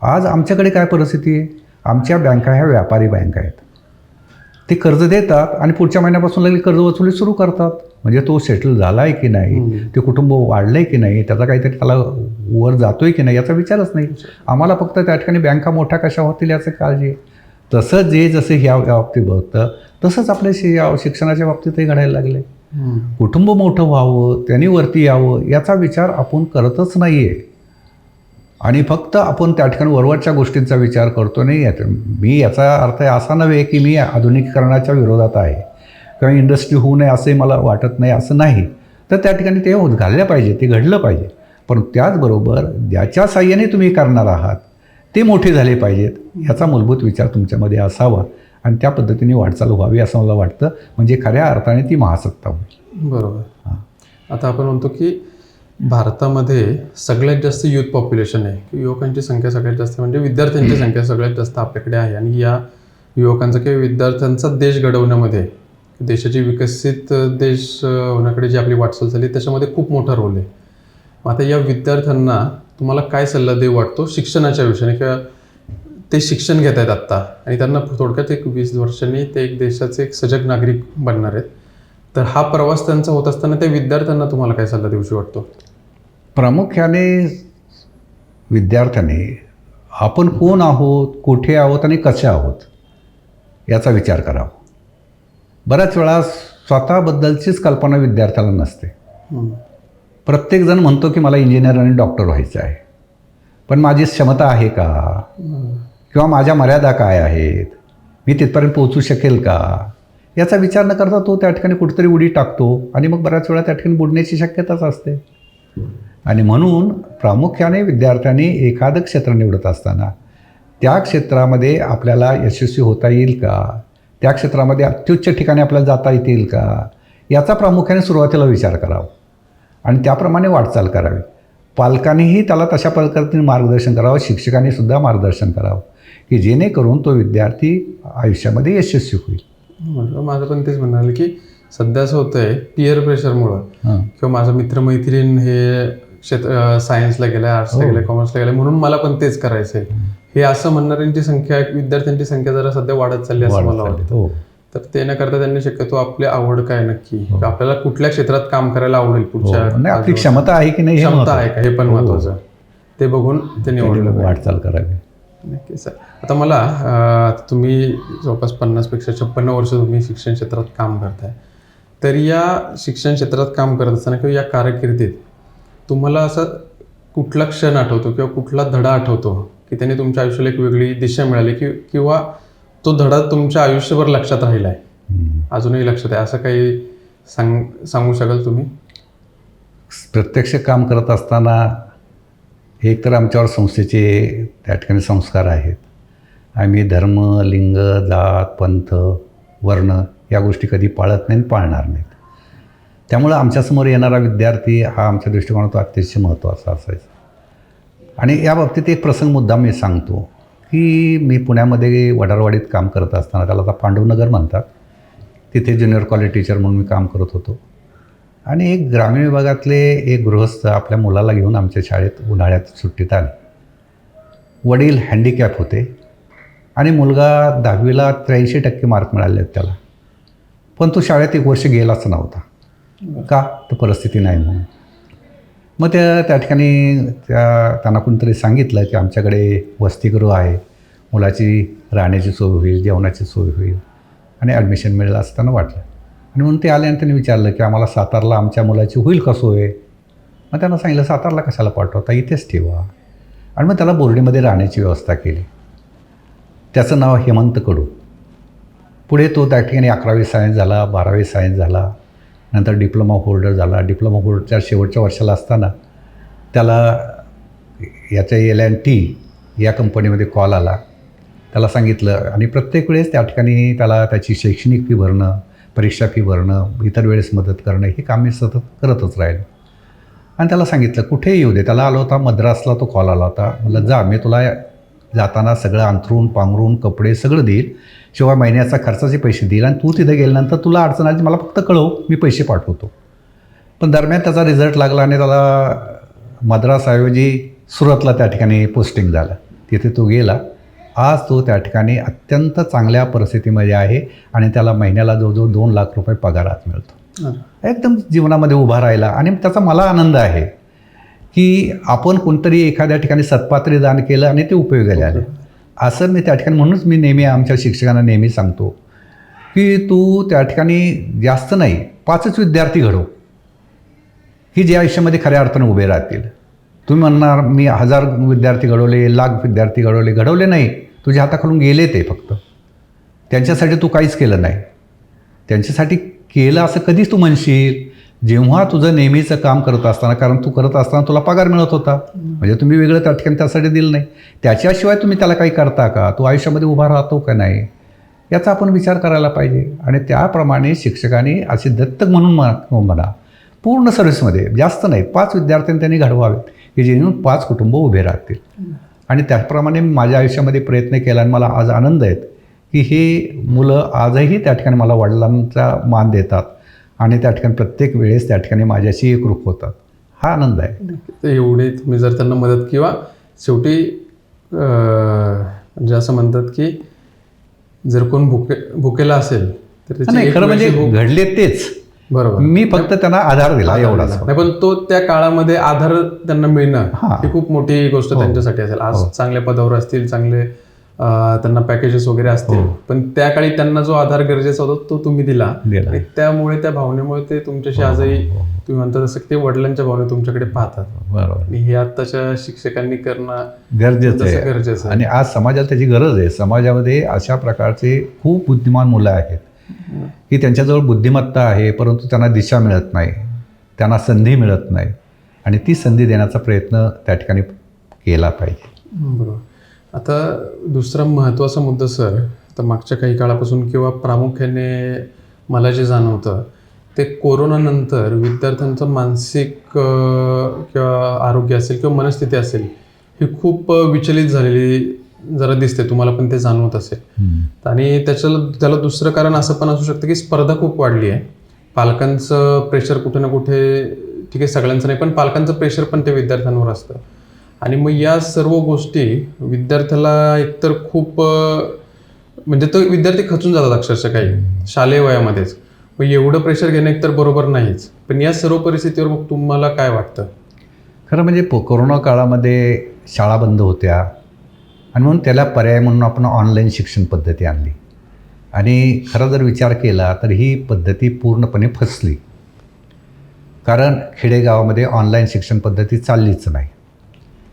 आज आमच्याकडे काय परिस्थिती आहे, आमच्या बँका ह्या व्यापारी बँका आहेत. ते कर्ज देतात आणि पुढच्या महिन्यापासून लगेच कर्ज वसुली सुरू करतात. म्हणजे तो सेटल झाला आहे की नाही, ते कुटुंब वाढलं आहे की नाही, त्याचा काहीतरी त्याला वर जातो आहे की नाही याचा विचारच नाही. आम्हाला फक्त त्या ठिकाणी बँका मोठ्या कशा होतील याची काळजी आहे. तसं जसं ह्या बाबतीत बघतं तसंच आपल्या शिक्षणाच्या बाबतीतही घडायला लागले. कुटुंब मोठं व्हावं, त्यांनी वरती यावं याचा विचार आपण करतच नाही आहे आणि फक्त आपण त्या ठिकाणी वरवरच्या गोष्टींचा विचार करतो नाही. मी याचा अर्थ असा नव्हे की मी आधुनिकीकरणाच्या विरोधात आहे किंवा इंडस्ट्री होऊ नये असंही मला वाटत नाही, असं नाही. तर त्या ठिकाणी ते घाललं पाहिजे, ते घडलं पाहिजे. पण त्याचबरोबर ज्याच्या साह्याने तुम्ही करणार आहात ते मोठे झाले पाहिजेत याचा मूलभूत विचार तुमच्यामध्ये असावा आणि त्या पद्धतीने वाटचाल व्हावी असं मला वाटतं. म्हणजे खऱ्या अर्थाने ती महासत्ता होईल. बरोबर. आता आपण म्हणतो की भारतामध्ये सगळ्यात जास्त युथ पॉप्युलेशन आहे, की युवकांची संख्या सगळ्यात जास्त म्हणजे विद्यार्थ्यांची संख्या सगळ्यात जास्त आपल्याकडे आहे आणि या युवकांचा किंवा विद्यार्थ्यांचा देश घडवण्यामध्ये देशाची विकसित देश होण्याकडे जी आपली वाटचाल झाली त्याच्यामध्ये खूप मोठा रोल आहे. मग आता या विद्यार्थ्यांना तुम्हाला काय सल्ला देऊ वाटतो शिक्षणाच्या विषयाने, किंवा ते शिक्षण घेत आहेत आत्ता आणि त्यांना थोडक्यात 20 वर्षांनी ते एक देशाचे एक सजग नागरिक बनणार आहेत, तर हा प्रवास त्यांचा होत असताना त्या विद्यार्थ्यांना तुम्हाला काय सल्ला देऊशी वाटतो? प्रामुख्याने विद्यार्थ्याने आपण कोण आहोत, कुठे आहोत आणि कसे आहोत याचा विचार करावा. बऱ्याच वेळा स्वतःबद्दलचीच कल्पना विद्यार्थ्याला नसते. प्रत्येकजण म्हणतो की मला इंजिनियर आणि डॉक्टर व्हायचं आहे, पण माझी क्षमता आहे का, किंवा माझ्या मर्यादा काय आहेत, मी तिथपर्यंत पोहोचू शकेल का याचा विचार न करता तो त्या ठिकाणी कुठेतरी उडी टाकतो आणि मग बऱ्याच वेळा त्या ठिकाणी बुडण्याची शक्यताच असते. आणि म्हणून प्रामुख्याने विद्यार्थ्यांनी एखादं क्षेत्र निवडत असताना त्या क्षेत्रामध्ये आपल्याला यशस्वी होता येईल का, त्या क्षेत्रामध्ये अत्युच्च ठिकाणी आपल्याला जाता येतील का याचा प्रामुख्याने सुरुवातीला विचार करावा आणि त्याप्रमाणे वाटचाल करावी. पालकांनीही त्याला तशा पद्धतीने मार्गदर्शन करावं, शिक्षकांनीसुद्धा मार्गदर्शन करावं की जेणेकरून तो विद्यार्थी आयुष्यामध्ये यशस्वी होईल. माझं पण तेच म्हणाल की सध्या असं होतं आहे पिअर प्रेशरमुळं किंवा माझा मित्रमैत्रीण हे क्षेत्र सायन्सला गेलं, आर्ट्सला गेलं, कॉमर्सला गेलं म्हणून मला पण तेच करायचं आहे, हे असं म्हणणाऱ्यांची संख्या, विद्यार्थ्यांची संख्या जरा सध्या वाढत चालली असं मला वाटतं. तर ते न करता त्यांनी शक्यतो आपली आवड काय नक्की, आपल्याला कुठल्या क्षेत्रात काम करायला आवडेल, पुढच्या आपली क्षमता आहे की नाही, क्षमता आहे का हे पण महत्त्वाचं, ते बघून ते निवडलं वाटचाल करावी. नक्की सर. आता मला तुम्ही जवळपास 50पेक्षा 56 वर्ष तुम्ही शिक्षण क्षेत्रात काम करताय, तर या शिक्षण क्षेत्रात काम करत असताना किंवा या कारकिर्दीत तुम्हाला असं कुठला क्षण आठवतो किंवा कुठला धडा आठवतो की त्याने तुमच्या आयुष्याला एक वेगळी दिशा मिळाली किंवा तो धडा तुमच्या आयुष्यभर लक्षात राहिला आहे, अजूनही लक्षात आहे, असं काही सांगू शकाल तुम्ही? प्रत्यक्ष काम करत असताना एक तर आमच्यावर संस्थेचे त्या ठिकाणी संस्कार आहेत. आम्ही धर्म, लिंग, जात, पंथ, वर्ण या गोष्टी कधी पाळत नाही, पाळणार नाहीत. त्यामुळं आमच्यासमोर येणारा विद्यार्थी हा आमच्या दृष्टिकोनातून अतिशय महत्त्वाचा असायचा. आणि या बाबतीत एक प्रसंग मुद्दाम मी सांगतो की मी पुण्यामध्ये वडारवाडीत काम करत असताना, त्याला आता पांडवनगर म्हणतात, तिथे ज्युनियर कॉलेज टीचर म्हणून मी काम करत होतो. आणि एक ग्रामीण विभागातले एक गृहस्थ आपल्या मुलाला घेऊन आमच्या शाळेत उन्हाळ्यात सुट्टीत आले. वडील हँडिकॅप होते आणि मुलगा 10वीला 83% मार्क मिळाले आहेत त्याला, पण तो शाळेत 1 वर्ष गेलाच नव्हता. का? तर परिस्थिती नाही म्हणून. मग त्या ठिकाणी त्यांना कोणीतरी सांगितलं की आमच्याकडे वसतिगृह आहे, मुलाची राहण्याची सोय होईल, जेवणाची सोय होईल आणि ॲडमिशन मिळेल असं त्यांना वाटलं. आणि म्हणून ते आले आणि त्यांनी विचारलं की आम्हाला सातारला आमच्या मुलाची होईल का सोय. मग त्यांना सांगितलं सातारला कशाला पाठवता, इथेच ठेवा. आणि मग त्याला बोर्डीमध्ये राहण्याची व्यवस्था केली. त्याचं नाव हेमंत कडू. पुढे तो त्या ठिकाणी 11वी सायन्स झाला, 12वी सायन्स झाला, नंतर डिप्लोमा होल्डर झाला. डिप्लोमा होल्डरच्या शेवटच्या वर्षाला असताना त्याला याच्या L&T या कंपनीमध्ये कॉल आला. त्याला सांगितलं आणि प्रत्येक वेळेस त्या ठिकाणी त्याला त्याची शैक्षणिक फी भरणं, परीक्षा फी भरणं, इतर वेळेस मदत करणं, हे काम मी सतत करतच राहिलो. आणि त्याला सांगितलं कुठेही येऊ दे. त्याला आला होता मद्रासला, तो कॉल आला होता. म्हटलं जा, मी तुला जाताना सगळं अंथरून पांघरून कपडे सगळं देईल, शिवाय महिन्याचा खर्चाचे पैसे देईल, आणि तू तिथे गेल्यानंतर तुला अडचण आली मला फक्त कळव, मी पैसे पाठवतो. पण दरम्यान त्याचा रिझल्ट लागला आणि त्याला मद्रासऐवजी सुरतला त्या ठिकाणी पोस्टिंग झालं. तिथे तो गेला. आज तो त्या ठिकाणी अत्यंत चांगल्या परिस्थितीमध्ये आहे आणि त्याला महिन्याला जवळजवळ 2 लाख रुपये पगारात मिळतो. एकदम जीवनामध्ये उभा राहिला. आणि त्याचा मला आनंद आहे की आपण कोणतरी एखाद्या ठिकाणी सत्पात्री दान केलं आणि ते उपयोगाला आलं. असं मी त्या ठिकाणी, म्हणूनच मी नेहमी आमच्या शिक्षकांना नेहमी सांगतो की तू त्या ठिकाणी जास्त नाही 5च विद्यार्थी घडव की जे आयुष्यामध्ये खऱ्या अर्थाने उभे राहतील. तुम्ही म्हणणार मी 1000 विद्यार्थी घडवले, लाख विद्यार्थी घडवले नाही. तुझ्या हाताखालून गेले ते फक्त. त्यांच्यासाठी तू काहीच केलं नाही. त्यांच्यासाठी केलं असं कधीच तू म्हणशील जेव्हा तुझं नेहमीचं काम करत असताना, कारण तू करत असताना तुला पगार मिळत होता, म्हणजे तुम्ही वेगळं त्या ठिकाणी त्यासाठी दिलं नाही. त्याच्याशिवाय तुम्ही त्याला काही करता का? तो आयुष्यामध्ये उभा राहतो का नाही, याचा आपण विचार करायला पाहिजे. आणि त्याप्रमाणे शिक्षकांनी असे दत्तक म्हणून म्हणा पूर्ण सर्व्हिसमध्ये जास्त नाही 5 विद्यार्थ्यांनी त्यांनी घडवावे की जेणेकरून 5 कुटुंब उभे राहतील. आणि त्याप्रमाणे माझ्या आयुष्यामध्ये प्रयत्न केला आणि मला आज आनंद आहेत की हे मुलं आजही त्या ठिकाणी मला वडिलांचा मान देतात आणि त्या ठिकाणी प्रत्येक वेळेस त्या ठिकाणी माझ्याशी एकरूप होतात. हा आनंद आहे. तर एवढे तुम्ही जर त्यांना मदत, किंवा शेवटी म्हणजे असं म्हणतात की जर कोण भुकेला असेल तर त्याची नाही, खरं म्हणजे घडले तेच, बरोबर, मी फक्त त्यांना आधार दिला एवढाच. नाही, पण तो त्या काळामध्ये आधार त्यांना मिळणं ही खूप मोठी गोष्ट त्यांच्यासाठी असेल. आज चांगल्या पदावर असतील, चांगले त्यांना पॅकेजेस वगैरे असतील, पण त्या काळी त्यांना जो आधार गरजेचा होता तो तुम्ही दिला. आणि त्यामुळे त्या भावनेमुळे ते तुमच्याशी आजही तुम्ही म्हणता तसं ते वडिलांच्या भावने तुमच्याकडे पाहतात. बरोबर. आणि हे आत्ताच्या शिक्षकांनी करणं गरजेचं आहे. आणि आज समाजाला त्याची गरज आहे. समाजामध्ये अशा प्रकारचे खूप बुद्धिमान मुलं आहेत की त्यांच्याजवळ बुद्धिमत्ता आहे, परंतु त्यांना दिशा मिळत नाही, त्यांना संधी मिळत नाही. आणि ती संधी देण्याचा प्रयत्न त्या ठिकाणी केला पाहिजे. बरोबर. आता दुसरा महत्त्वाचा मुद्दा सर, आता मागच्या काही काळापासून किंवा प्रामुख्याने मला जे जाणवतं ते कोरोनानंतर विद्यार्थ्यांचं मानसिक किंवा आरोग्य असेल किंवा मनस्थिती असेल ही खूप विचलित झालेली जरा दिसते. तुम्हाला पण ते जाणवत असेल. आणि त्याला दुसरं कारण असं पण असू शकतं की स्पर्धा खूप वाढली आहे. पालकांचं प्रेशर कुठे ना कुठे, ठीक आहे सगळ्यांचं नाही, पण पालकांचं प्रेशर पण ते विद्यार्थ्यांवर असतं. आणि मग या सर्व गोष्टी विद्यार्थ्याला एकतर खूप म्हणजे तो विद्यार्थी खचून जातात अक्षरशः काही शालेय वयामध्येच. मग एवढं प्रेशर घेणं एकतर बरोबर नाहीच. पण या सर्व परिस्थितीवर मग तुम्हाला काय वाटतं? खरं म्हणजे कोरोना काळामध्ये शाळा बंद होत्या आणि म्हणून त्याला पर्याय म्हणून आपण ऑनलाईन शिक्षण पद्धती आणली. आणि खरं जर विचार केला तर ही पद्धती पूर्णपणे फसली. कारण खेडेगावामध्ये ऑनलाईन शिक्षण पद्धती चाललीच नाही.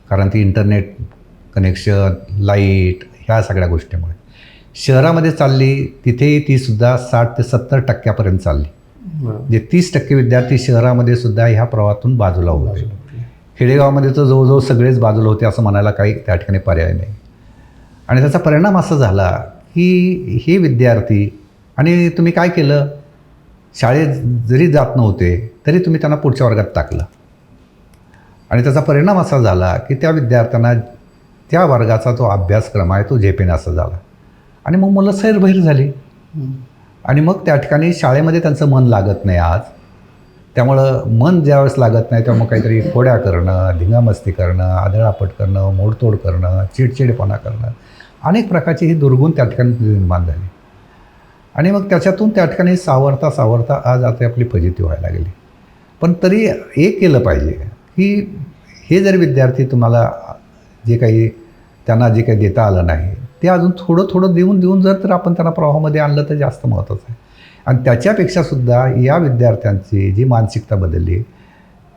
कारण ती इंटरनेट कनेक्शन, लाईट, ह्या सगळ्या गोष्टीमुळे. शहरामध्ये चालली तिथेही तीसुद्धा 60 ते 70% चालली. म्हणजे 30% विद्यार्थी शहरामध्ये सुद्धा ह्या प्रवाहातून बाजूला होते. खेडेगावामध्ये तर जवळजवळ सगळेच बाजूला होते असं म्हणायला काही त्या ठिकाणी पर्याय नाही. आणि त्याचा परिणाम असा झाला की हे विद्यार्थी, आणि तुम्ही काय केलं, शाळेत जरी जात नव्हते तरी तुम्ही त्यांना पुढच्या वर्गात टाकलं. आणि त्याचा परिणाम असा झाला की त्या विद्यार्थ्यांना त्या वर्गाचा जो अभ्यासक्रम आहे तो झेपेनासा झाला. आणि मग मुलं सैरभैर झाली. आणि मग त्या ठिकाणी शाळेमध्ये त्यांचं मन लागत नाही आज. त्यामुळं मन ज्यावेळेस लागत नाही तेव्हा मग काहीतरी खोड्या करणं, धिंगामस्ती करणं, आदळापट करणं, मोडतोड करणं, चिडचिडेपणा करणं, अनेक प्रकारची ही दुर्गुण त्या ठिकाणी निर्माण झाली. आणि मग त्याच्यातून त्या ठिकाणी सावरता आज आता आपली फजिती व्हायला लागली. पण तरी एक केलं पाहिजे की हे जर विद्यार्थी तुम्हाला जे काही त्यांना जे काही देता आलं नाही ते अजून थोडं देऊन जर आपण त्यांना प्रवाहामध्ये आणलं तर जास्त महत्त्वाचं आहे. आणि त्याच्यापेक्षासुद्धा या विद्यार्थ्यांची जी मानसिकता बदलली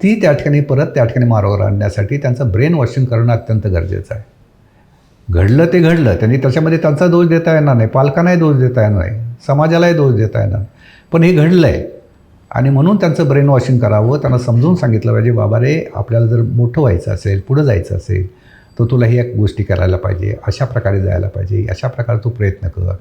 ती त्या ठिकाणी परत त्या ठिकाणी मार्गावर आणण्यासाठी त्यांचं ब्रेन वॉशिंग करणं अत्यंत गरजेचं आहे. घडलं ते घडलं, त्यांनी त्याच्यामध्ये त्यांचा दोष देता येणार नाही, पालकांनाही दोष देता येणार नाही, समाजालाही दोष देता येणार, पण हे घडलं आहे. आणि म्हणून त्यांचं ब्रेन वॉशिंग करावं, त्यांना समजून सांगितलं पाहिजे, बाबा रे आपल्याला जर मोठं व्हायचं असेल, पुढं जायचं असेल तर तुला ह्या गोष्टी करायला पाहिजे, अशा प्रकारे जायला पाहिजे, अशा प्रकारे तू प्रयत्न कर.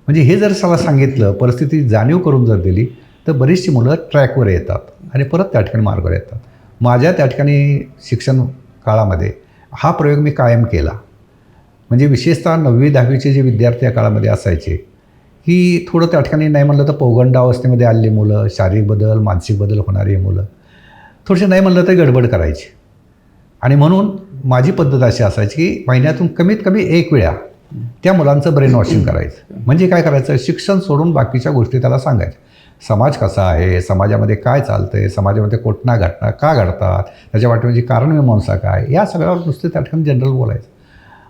म्हणजे हे जर मला सांगितलं, परिस्थिती जाणीव करून जर दिली, तर बरीचशी मुलं ट्रॅकवर येतात आणि परत त्या ठिकाणी मार्गावर येतात. माझ्या त्या ठिकाणी शिक्षण काळामध्ये हा प्रयोग मी कायम केला. म्हणजे विशेषतः 9वी-10वीचे जे विद्यार्थी या काळामध्ये असायचे, की थोडं त्या ठिकाणी नाही म्हणलं तर पौगंडावस्थेमध्ये आलेली मुलं, शारीरिक बदल, मानसिक बदल होणारी मुलं थोडेसे नाही म्हणलं तर गडबड करायची. आणि म्हणून माझी पद्धत अशी असायची की महिन्यातून कमीत कमी 1 वेळा त्या मुलांचं ब्रेन वॉशिंग करायचं. म्हणजे काय करायचं, शिक्षण सोडून बाकीच्या गोष्टी त्याला सांगायच्या. समाज कसा आहे, समाजामध्ये काय चालतं आहे, समाजामध्ये कुठल्या घटना का घडतात, त्याच्या पाठीमागची कारणमीमांसा काय, या सगळ्यावर नुसते त्या ठिकाणी जनरल बोलायचं.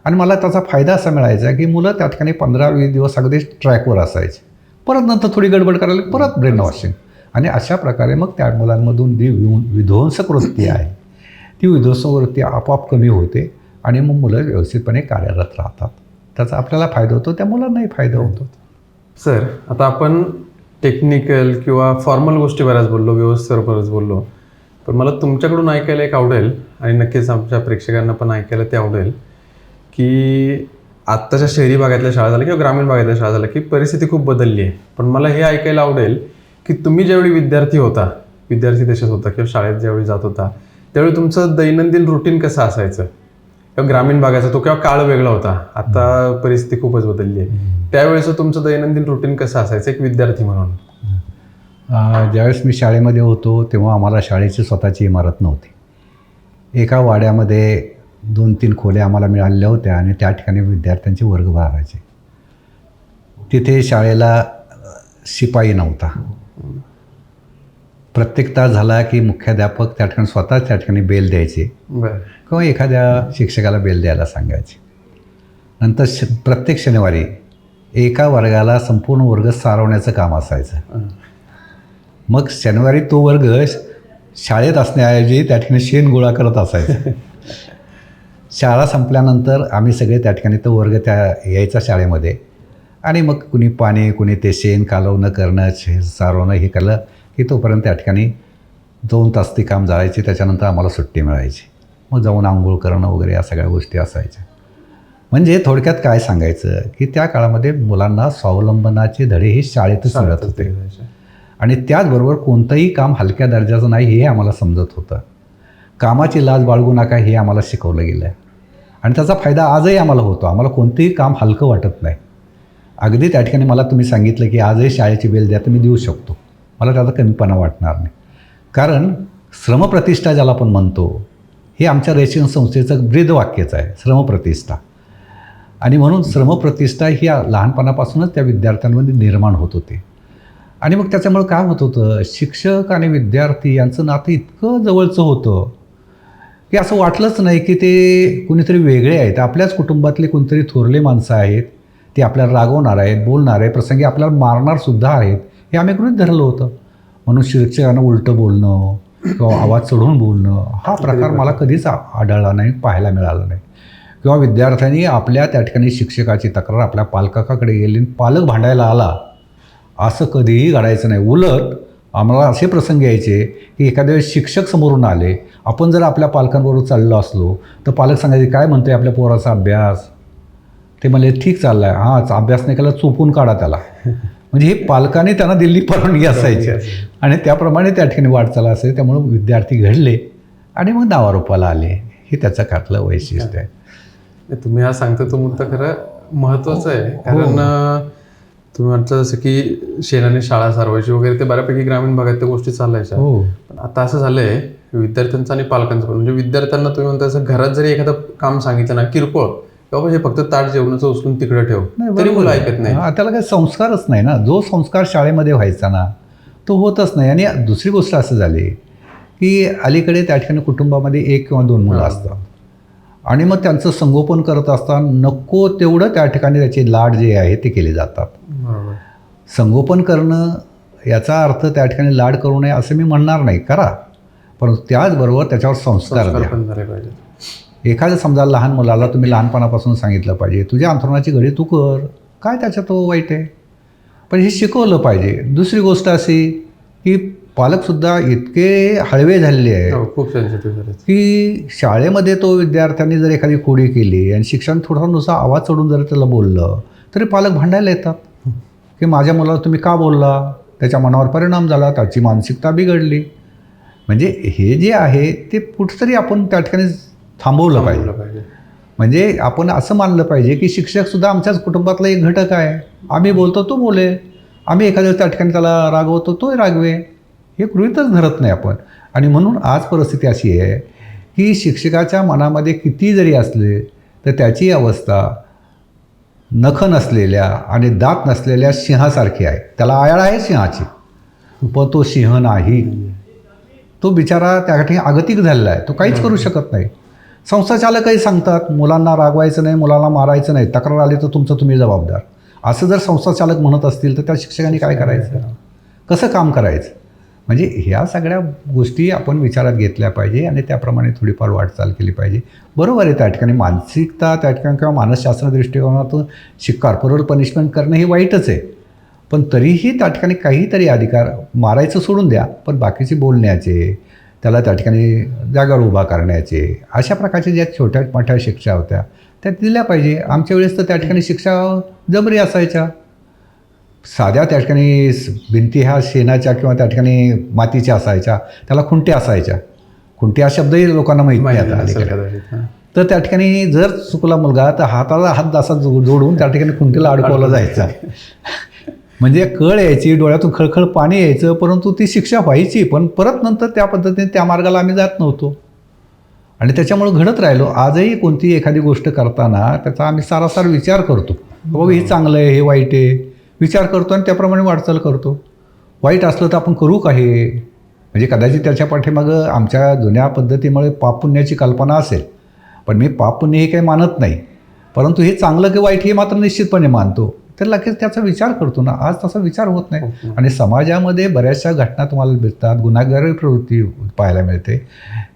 आणि मला त्याचा फायदा असा मिळायचा की मुलं त्या ठिकाणी 15-20 दिवस अगदी ट्रॅकवर असायचे. परत नंतर थोडी गडबड करायला परत ब्रेन वॉशिंग. आणि अशा प्रकारे मग त्या मुलांमधून जी विध्वंसक वृत्ती आहे, ती विध्वंसक वृत्ती आपोआप कमी होते आणि मग मुलं व्यवस्थितपणे कार्यरत राहतात. त्याचा आपल्याला फायदा होतो, त्या मुलांनाही फायदा होतो. सर, आता आपण टेक्निकल किंवा फॉर्मल गोष्टी बऱ्याच बोललो, व्यवस्थेवर बरंच बोललो, पण मला तुमच्याकडून ऐकायला एक आवडेल आणि नक्कीच आमच्या प्रेक्षकांना पण ऐकायला ते आवडेल की आत्ताच्या शहरी भागातल्या शाळा झाल्या किंवा ग्रामीण भागातल्या शाळा झाल्या की परिस्थिती खूप बदलली आहे. पण मला हे ऐकायला आवडेल की तुम्ही ज्यावेळी विद्यार्थी देशात होता किंवा शाळेत ज्यावेळी जात होता, त्यावेळी तुमचं दैनंदिन रुटीन कसं असायचं, किंवा ग्रामीण भागाचा तो किंवा काळ वेगळा होता, आता परिस्थिती खूपच बदलली आहे, त्यावेळेचं तुमचं दैनंदिन रुटीन कसं असायचं एक विद्यार्थी म्हणून? ज्यावेळेस मी शाळेमध्ये होतो तेव्हा आम्हाला शाळेची स्वतःची इमारत नव्हती. एका वाड्यामध्ये 2-3 खोल्या आम्हाला मिळालेल्या होत्या आणि त्या ठिकाणी विद्यार्थ्यांचे वर्ग भरायचे. तिथे शाळेला शिपाई नव्हता. प्रत्येक तास झाला की मुख्याध्यापक त्या ठिकाणी स्वतःच त्या ठिकाणी बेल द्यायचे किंवा एखाद्या शिक्षकाला बेल द्यायला सांगायचे. नंतर प्रत्येक शनिवारी एका वर्गाला संपूर्ण वर्ग सारवण्याचं काम असायचं. मग शनिवारी तो वर्ग शाळेत असण्याऐवजी त्या ठिकाणी शेण गोळा करत असायचा. शाळा संपल्यानंतर आम्ही सगळे त्या ठिकाणी तो वर्ग त्या यायचा शाळेमध्ये आणि मग कुणी पाणी, कुणी ते शेण कालवणं करणं, सारवणं हे केलं की तोपर्यंत त्या ठिकाणी 2 तास ती काम जायची. त्याच्यानंतर आम्हाला सुट्टी मिळायची. मग जाऊन आंघोळ करणं वगैरे या सगळ्या गोष्टी असायच्या. म्हणजे थोडक्यात काय सांगायचं की त्या काळामध्ये मुलांना स्वावलंबनाचे धडे हे शाळेतच मिळत होते आणि त्याचबरोबर कोणतंही काम हलक्या दर्जाचं नाही हे आम्हाला समजत होतं. कामाची लाज बाळगू नका हे आम्हाला शिकवलं गेलं आहे आणि त्याचा फायदा आजही आम्हाला होतो. आम्हाला कोणतंही काम हलकं वाटत नाही. अगदी त्या ठिकाणी मला तुम्ही सांगितलं की आजही शाळेची बेल द्या तर मी देऊ शकतो. मला त्याचा कमीपणा वाटणार नाही. कारण श्रमप्रतिष्ठा ज्याला आपण म्हणतो हे आमच्या रेशन संस्थेचं ब्रीदवाक्यच आहे, श्रमप्रतिष्ठा. आणि म्हणून श्रमप्रतिष्ठा ही लहानपणापासूनच त्या विद्यार्थ्यांमध्ये निर्माण होत होते. आणि मग त्याच्यामुळे काय होत होतं, शिक्षक आणि विद्यार्थी यांचं नातं इतकं जवळचं होतं की असं वाटलंच नाही की ते कुणीतरी वेगळे आहेत. आपल्याच कुटुंबातले कोणतरी थोरले माणसं आहेत, ते आपल्याला रागवणार आहेत, बोलणार आहे, प्रसंगी आपल्याला मारणारसुद्धा आहेत, हे आम्ही गृहीत धरलं होतं. म्हणून शिक्षकांना उलटं बोलणं किंवा आवाज चढवून बोलणं हा प्रकार मला कधीच आढळला नाही, पाहायला मिळाला नाही. किंवा विद्यार्थ्यांनी आपल्या त्या ठिकाणी शिक्षकाची तक्रार आपल्या पालकाकडे गेली आणि पालक भांडायला आला असं कधीही घडायचं नाही. उलट आम्हाला असे प्रसंग यायचे की एखाद्या वेळेस शिक्षक समोरून आले, आपण जर आपल्या पालकांबरोबर चाललो असलो तर पालक सांगायचे काय म्हणतो आहे आपल्या पोराचा अभ्यास. ते म्हणले ठीक चालला आहे, हां अभ्यास नाही केला चोपून काढा त्याला. म्हणजे हे पालकाने त्यांना दिलेली परवानगी असायची आणि त्याप्रमाणे त्या ठिकाणी वाटचाल असायची. त्यामुळं विद्यार्थी घडले आणि मग नावारूपाला आले. हे त्याचं कातलं वैशिष्ट्य आहे. तुम्ही हा सांगता तो मुद्दा खरं महत्त्वाचा आहे. कारण तुम्ही म्हटलं जसं की शेणाने शाळा सारवायची वगैरे ते बऱ्यापैकी ग्रामीण भागात त्या गोष्टी चालायच्या. पण आता असं झालंय विद्यार्थ्यांचं आणि पालकांचं पण. म्हणजे विद्यार्थ्यांना तुम्ही म्हणता असं घरात जरी एखादं काम सांगितलं ना किरकोळ, बाबा हे फक्त ताट जेवणाचं उचलून तिकडे ठेव, तरी मुलं ऐकत नाही. त्याला काही संस्कारच नाही ना. जो संस्कार शाळेमध्ये व्हायचा ना तो होतच नाही. आणि दुसरी गोष्ट असं झाली की अलीकडे त्या ठिकाणी कुटुंबामध्ये 1 किंवा 2 मुलं असतात आणि मग त्यांचं संगोपन करत असताना नको तेवढं त्या ठिकाणी त्याचे लाड जे आहे ते केले जातात. संगोपन करणं याचा अर्थ त्या ठिकाणी लाड करू नये असं मी म्हणणार नाही, करा, परंतु त्याचबरोबर त्याच्यावर संस्कार द्या. एखाद्या समजा लहान मुलाला तुम्ही लहानपणापासून सांगितलं पाहिजे तुझ्या अंथरुणाची घडी तू कर, काय त्याच्यात तो वाईट आहे, पण हे शिकवलं पाहिजे. दुसरी गोष्ट अशी की पालकसुद्धा इतके हळवे झालेले आहेत खूप सेन्सिटिव्ह झाले की शाळेमध्ये तो विद्यार्थ्यांनी जर एखादी खोडी केली आणि शिक्षण थोडासा नुसता आवाज चढून जर त्याला बोललं तरी पालक भांडायला येतात. की माझ्या मुलाला तुम्ही का बोलला, त्याच्या मनावर परिणाम झाला, त्याची मानसिकता बिघडली. म्हणजे हे जे आहे ते कुठंतरी आपण त्या ठिकाणी थांबवलं पाहिजे. म्हणजे आपण असं मानलं पाहिजे की शिक्षकसुद्धा आमच्याच कुटुंबातला एक घटक आहे. आम्ही बोलतो तो बोलेल, आम्ही एखाद्या त्या ठिकाणी त्याला रागवतो तोही रागवे, हे गृहीतच धरत नाही आपण. आणि म्हणून आज परिस्थिती अशी आहे की शिक्षकाच्या मनामध्ये किती जरी असले तर त्याची अवस्था नखं नसलेल्या आणि दात नसलेल्या सिंहासारखी आहे. त्याला आयाळ आहे सिंहाची, पण तो सिंह नाही. तो बिचारा त्या ठिकाणी आगतिक झालेला आहे, तो काहीच करू शकत नाही. संस्थाचालकही सांगतात मुलांना रागवायचं नाही, मुलांना मारायचं नाही, तक्रार आली तर तुमचं तुम्ही जबाबदार. असं जर संस्थाचालक म्हणत असतील तर त्या शिक्षकांनी काय करायचं, कसं काम करायचं. म्हणजे ह्या सगळ्या गोष्टी आपण विचारात घेतल्या पाहिजे आणि त्याप्रमाणे थोडीफार वाटचाल केली पाहिजे. बरोबर आहे, त्या ठिकाणी मानसिकता त्या ठिकाणी किंवा मानसशास्त्र दृष्टिकोनातून कॉर्पोरल पनिशमेंट करणं हे वाईटच आहे. पण तरीही त्या ठिकाणी काहीतरी अधिकार, मारायचं सोडून द्या, पण बाकीचे बोलण्याचे, त्याला त्या ठिकाणी जागावर उभा करण्याचे, अशा प्रकारच्या ज्या छोट्या मोठ्या शिक्षा होत्या त्या दिल्या पाहिजे. आमच्या वेळेस तर त्या ठिकाणी शिक्षा जबरी असायच्या. साध्या त्या ठिकाणी भिंती ह्या शेणाच्या किंवा त्या ठिकाणी मातीच्या असायच्या, त्याला खुंट्या असायच्या. खुंटी हा शब्दही लोकांना माहीत नाही आता अलीकडे. तर त्या ठिकाणी जर चुकला मुलगा तर हाताला हात असा जोडून त्या ठिकाणी खुंटीला अडकवला जायचा. म्हणजे कळ यायची, डोळ्यातून खळखळ पाणी यायचं, परंतु ती शिक्षा व्हायची. पण परत नंतर त्या पद्धतीने त्या मार्गाला आम्ही जात नव्हतो आणि त्याच्यामुळं घडत राहिलो. आजही कोणती एखादी गोष्ट करताना त्याचा आम्ही सारासार विचार करतो, बाबा हे चांगलं आहे, हे वाईट आहे, विचार करतो आणि त्याप्रमाणे वाटचाल करतो. वाईट असलं तर आपण करू का हे, म्हणजे कदाचित त्याच्या पाठीमागं आमच्या जुन्या पद्धतीमुळे पाप पुण्याची कल्पना असेल, पण मी पाप पुण्य हे काही मानत नाही, परंतु हे चांगलं की वाईट हे मात्र निश्चितपणे मानतो. तर लगेच त्याचा विचार करतो ना. आज तसा विचार होत नाही आणि समाजामध्ये बऱ्याचशा घटना तुम्हाला भेटतात, गुन्हेगारी प्रवृत्ती पाहायला मिळते.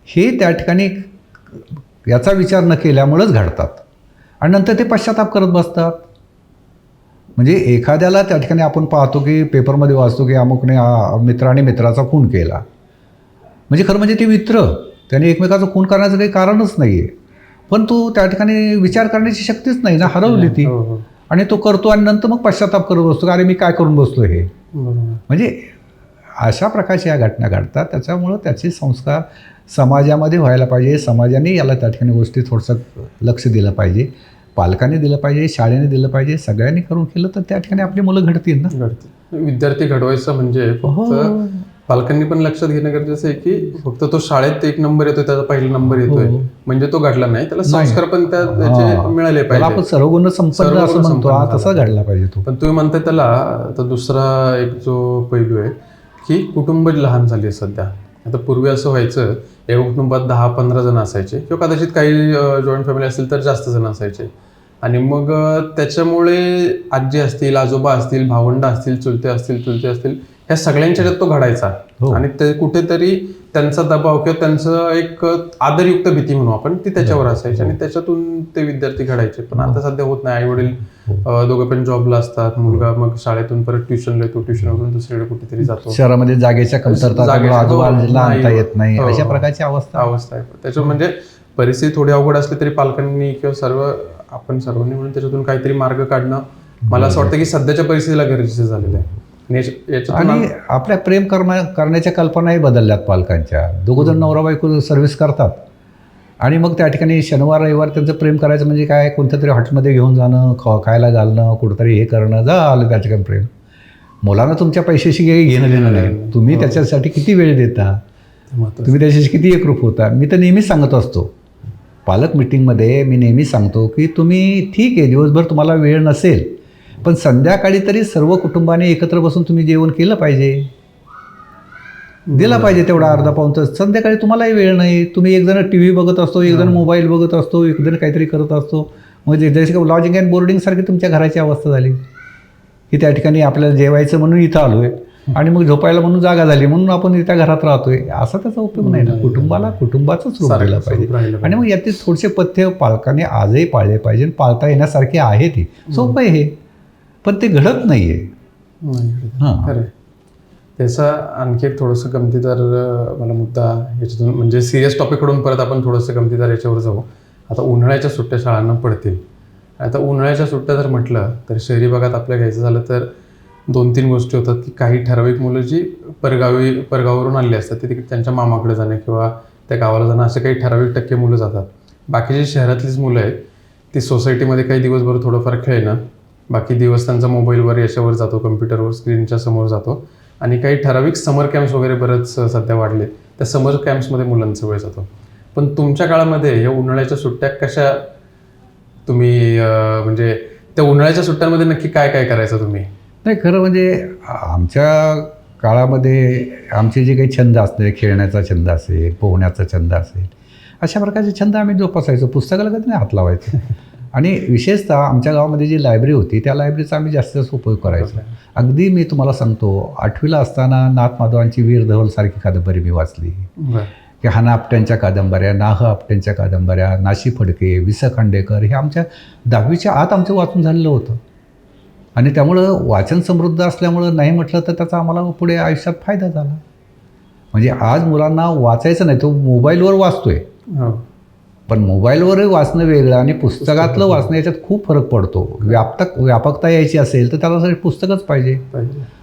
हे त्या ठिकाणी याचा विचार न केल्यामुळेच घडतात आणि नंतर ते पश्चाताप करत बसतात. म्हणजे एखाद्याला त्या ठिकाणी आपण पाहतो की पेपरमध्ये वाचतो की अमुकने मित्राने मित्राचा खून केला, म्हणजे खरं म्हणजे ते मित्र, त्याने एकमेकाचा खून करण्याचं काही कारणच नाही आहे, पण तो त्या ठिकाणी विचार करण्याची शक्तीच नाही ना, हरवली ती. आणि तो करतो आणि नंतर मग पश्चाताप करत बसतो, अरे मी काय करून बसलो हे. म्हणजे अशा प्रकारच्या या घटना घडतात. त्याच्यामुळं त्याचे संस्कार समाजामध्ये व्हायला पाहिजे. समाजाने याला त्या ठिकाणी गोष्टी थोडंसं लक्ष दिलं पाहिजे, पालकांनी दिलं पाहिजे, शाळेने दिलं पाहिजे, सगळ्यांनी करून केलं तर त्या ठिकाणी आपली मुलं घडतील ना. विद्यार्थी घडवायचं म्हणजे फक्त पालकांनी पण लक्षात घेणं गरजेचं आहे की फक्त तो शाळेत 1 नंबर येतोय, त्याचा पहिला नंबर येतोय म्हणजे तो घडला नाही, त्याला संस्कार पण त्याचे मिळाले पाहिजे. आपण सर्वगुण संपन्न असं म्हणतो, तसा घडला पाहिजे तो. पण तुम्ही म्हणताय त्याला आता दुसरा एक जो पैलू आहे की कुटुंब लहान झाली सध्या. आता पूर्वी असं व्हायचं, एका कुटुंबात 10-15 जण असायचे किंवा कदाचित काही जॉईंट फॅमिली असतील तर जास्त जण असायचे आणि मग त्याच्यामुळे आजी असतील, आजोबा असतील, भावंड असतील, चुलते असतील ह्या सगळ्यांच्या तो घडायचा. आणि ते कुठेतरी त्यांचा दबाव किंवा त्यांचं एक आदरयुक्त भीती म्हणू आपण, ती त्याच्यावर असायची आणि त्याच्यातून ते विद्यार्थी घडायचे. पण आता सध्या होत नाही. आई वडील दोघं पण जॉबला असतात, मुलगा मग शाळेतून परत ट्युशनला येतो, ट्युशनवरून दुसरीकडे कुठेतरी जातो, शहरामध्ये जागेच्या कमतरता आणता येत नाही, अशा प्रकारची अवस्था आहे. त्याच्या म्हणजे परिस्थिती थोडी अवघड असली तरी पालकांनी किंवा आपण सर्वांनी म्हणून त्याच्यातून काहीतरी मार्ग काढणं मला असं वाटतं की सध्याच्या परिस्थितीला गरजेचं झालेलं आहे. आणि आपल्या प्रेम करण्याच्या कल्पनाही बदलल्यात पालकांच्या. दोघंजण नवरा बायको सर्व्हिस करतात आणि मग त्या ठिकाणी शनिवार रविवार त्यांचं प्रेम करायचं म्हणजे काय, कोणत्या तरी हॉटेलमध्ये घेऊन जाणं, खायला घालणं, कुठंतरी हे करणं, झालं त्या ठिकाणी प्रेम. मुलांना तुमच्या पैशाशी घेणं देणं नाही, तुम्ही त्याच्यासाठी किती वेळ देता, तुम्ही त्याच्याशी किती एकरूप होता. मी तर नेहमीच सांगत असतो पालक मिटिंगमध्ये, मी नेहमीच सांगतो की तुम्ही ठीक आहे दिवसभर तुम्हाला वेळ नसेल, पण संध्याकाळी तरी सर्व कुटुंबाने एकत्र बसून तुम्ही जेवण केलं पाहिजे, दिला पाहिजे तेवढा अर्धा पाऊण तास. संध्याकाळी तुम्हालाही वेळ नाही, तुम्ही एक जण टी व्ही बघत असतो, एक जण मोबाईल बघत असतो, एक जण काहीतरी करत असतो. म्हणजे जसे लॉजिंग अँड बोर्डिंगसारखी तुमच्या घराची अवस्था झाली की त्या ठिकाणी आपल्याला जेवायचं म्हणून इथं आलो आहे आणि मग झोपायला म्हणून जागा झाली म्हणून आपण त्या घरात राहतोय, असा त्याचा उपयोग नाही ना. कुटुंबाला कुटुंबाचंच रूप दिलं पाहिजे आणि मग यातील थोडेसे पथ्य पालकांनी आजही पाळले पाहिजे. पाळता येण्यासारखे आहे ती, सोपं आहे हे, पण ते घडत नाही आहे. त्याचा आणखी एक थोडंसं गमतीदार मला मुद्दा याच्यातून, म्हणजे सिरियस टॉपिककडून परत आपण थोडंसं गमतीदार याच्यावर जाऊ. आता उन्हाळ्याच्या सुट्ट्या शाळांना पडतील. आता उन्हाळ्याच्या सुट्ट्या जर म्हटलं तर शहरी भागात आपल्या घ्यायचं झालं तर 2-3 गोष्टी होतात की काही ठराविक मुलं जी परगावावरून आलेली असतात ते तिकडे त्यांच्या मामाकडे जाणं किंवा त्या गावाला जाणं असे काही ठराविक टक्के मुलं जातात. बाकीची शहरातलीच मुलं आहेत ती सोसायटीमध्ये काही दिवसभर थोडंफार खेळणं, बाकी दिवस त्यांचा मोबाईलवर याच्यावर जातो, कम्प्युटरवर स्क्रीनच्या समोर जातो. आणि काही ठराविक समर कॅम्प्स वगैरे बरंच सध्या वाढले, त्या समर कॅम्प्समध्ये मुलांचा वेळ जातो. पण तुमच्या काळामध्ये या उन्हाळ्याच्या सुट्ट्या कशा तुम्ही म्हणजे त्या उन्हाळ्याच्या सुट्ट्यांमध्ये नक्की काय काय करायचं तुम्ही? नाही, खरं म्हणजे आमच्या काळामध्ये आमचे जे काही छंद असले, खेळण्याचा छंद असेल, पोहण्याचा छंद असेल, अशा प्रकारचे छंद आम्ही जोपासायचो. पुस्तकाला कधी नाही हात लावायचं. आणि विशेषतः आमच्या गावामध्ये जी लायब्ररी होती त्या लायब्ररीचा आम्ही जास्त उपयोग करायचो. अगदी मी तुम्हाला सांगतो, 8वीला असताना नाथ माधवांची वीर धवलसारखी कादंबरी मी वाचली, की हाना आपट्यांच्या कादंबऱ्या, नाह आपट्यांच्या कादंबऱ्या, नाशी फडके, वि. स. खांडेकर, हे आमच्या 10वीच्या आत आमचं वाचून झालेलं होतं. आणि त्यामुळं वाचन समृद्ध असल्यामुळं नाही म्हटलं तर त्याचा आम्हाला पुढे आयुष्यात फायदा झाला. म्हणजे आज मुलांना वाचायचं नाही, तो मोबाईलवर वाचतोय. पण मोबाईलवरही वाचणं वेगळं आणि पुस्तकातलं वाचणं याच्यात खूप फरक पडतो. व्यापकता यायची असेल तर त्याला पुस्तकच पाहिजे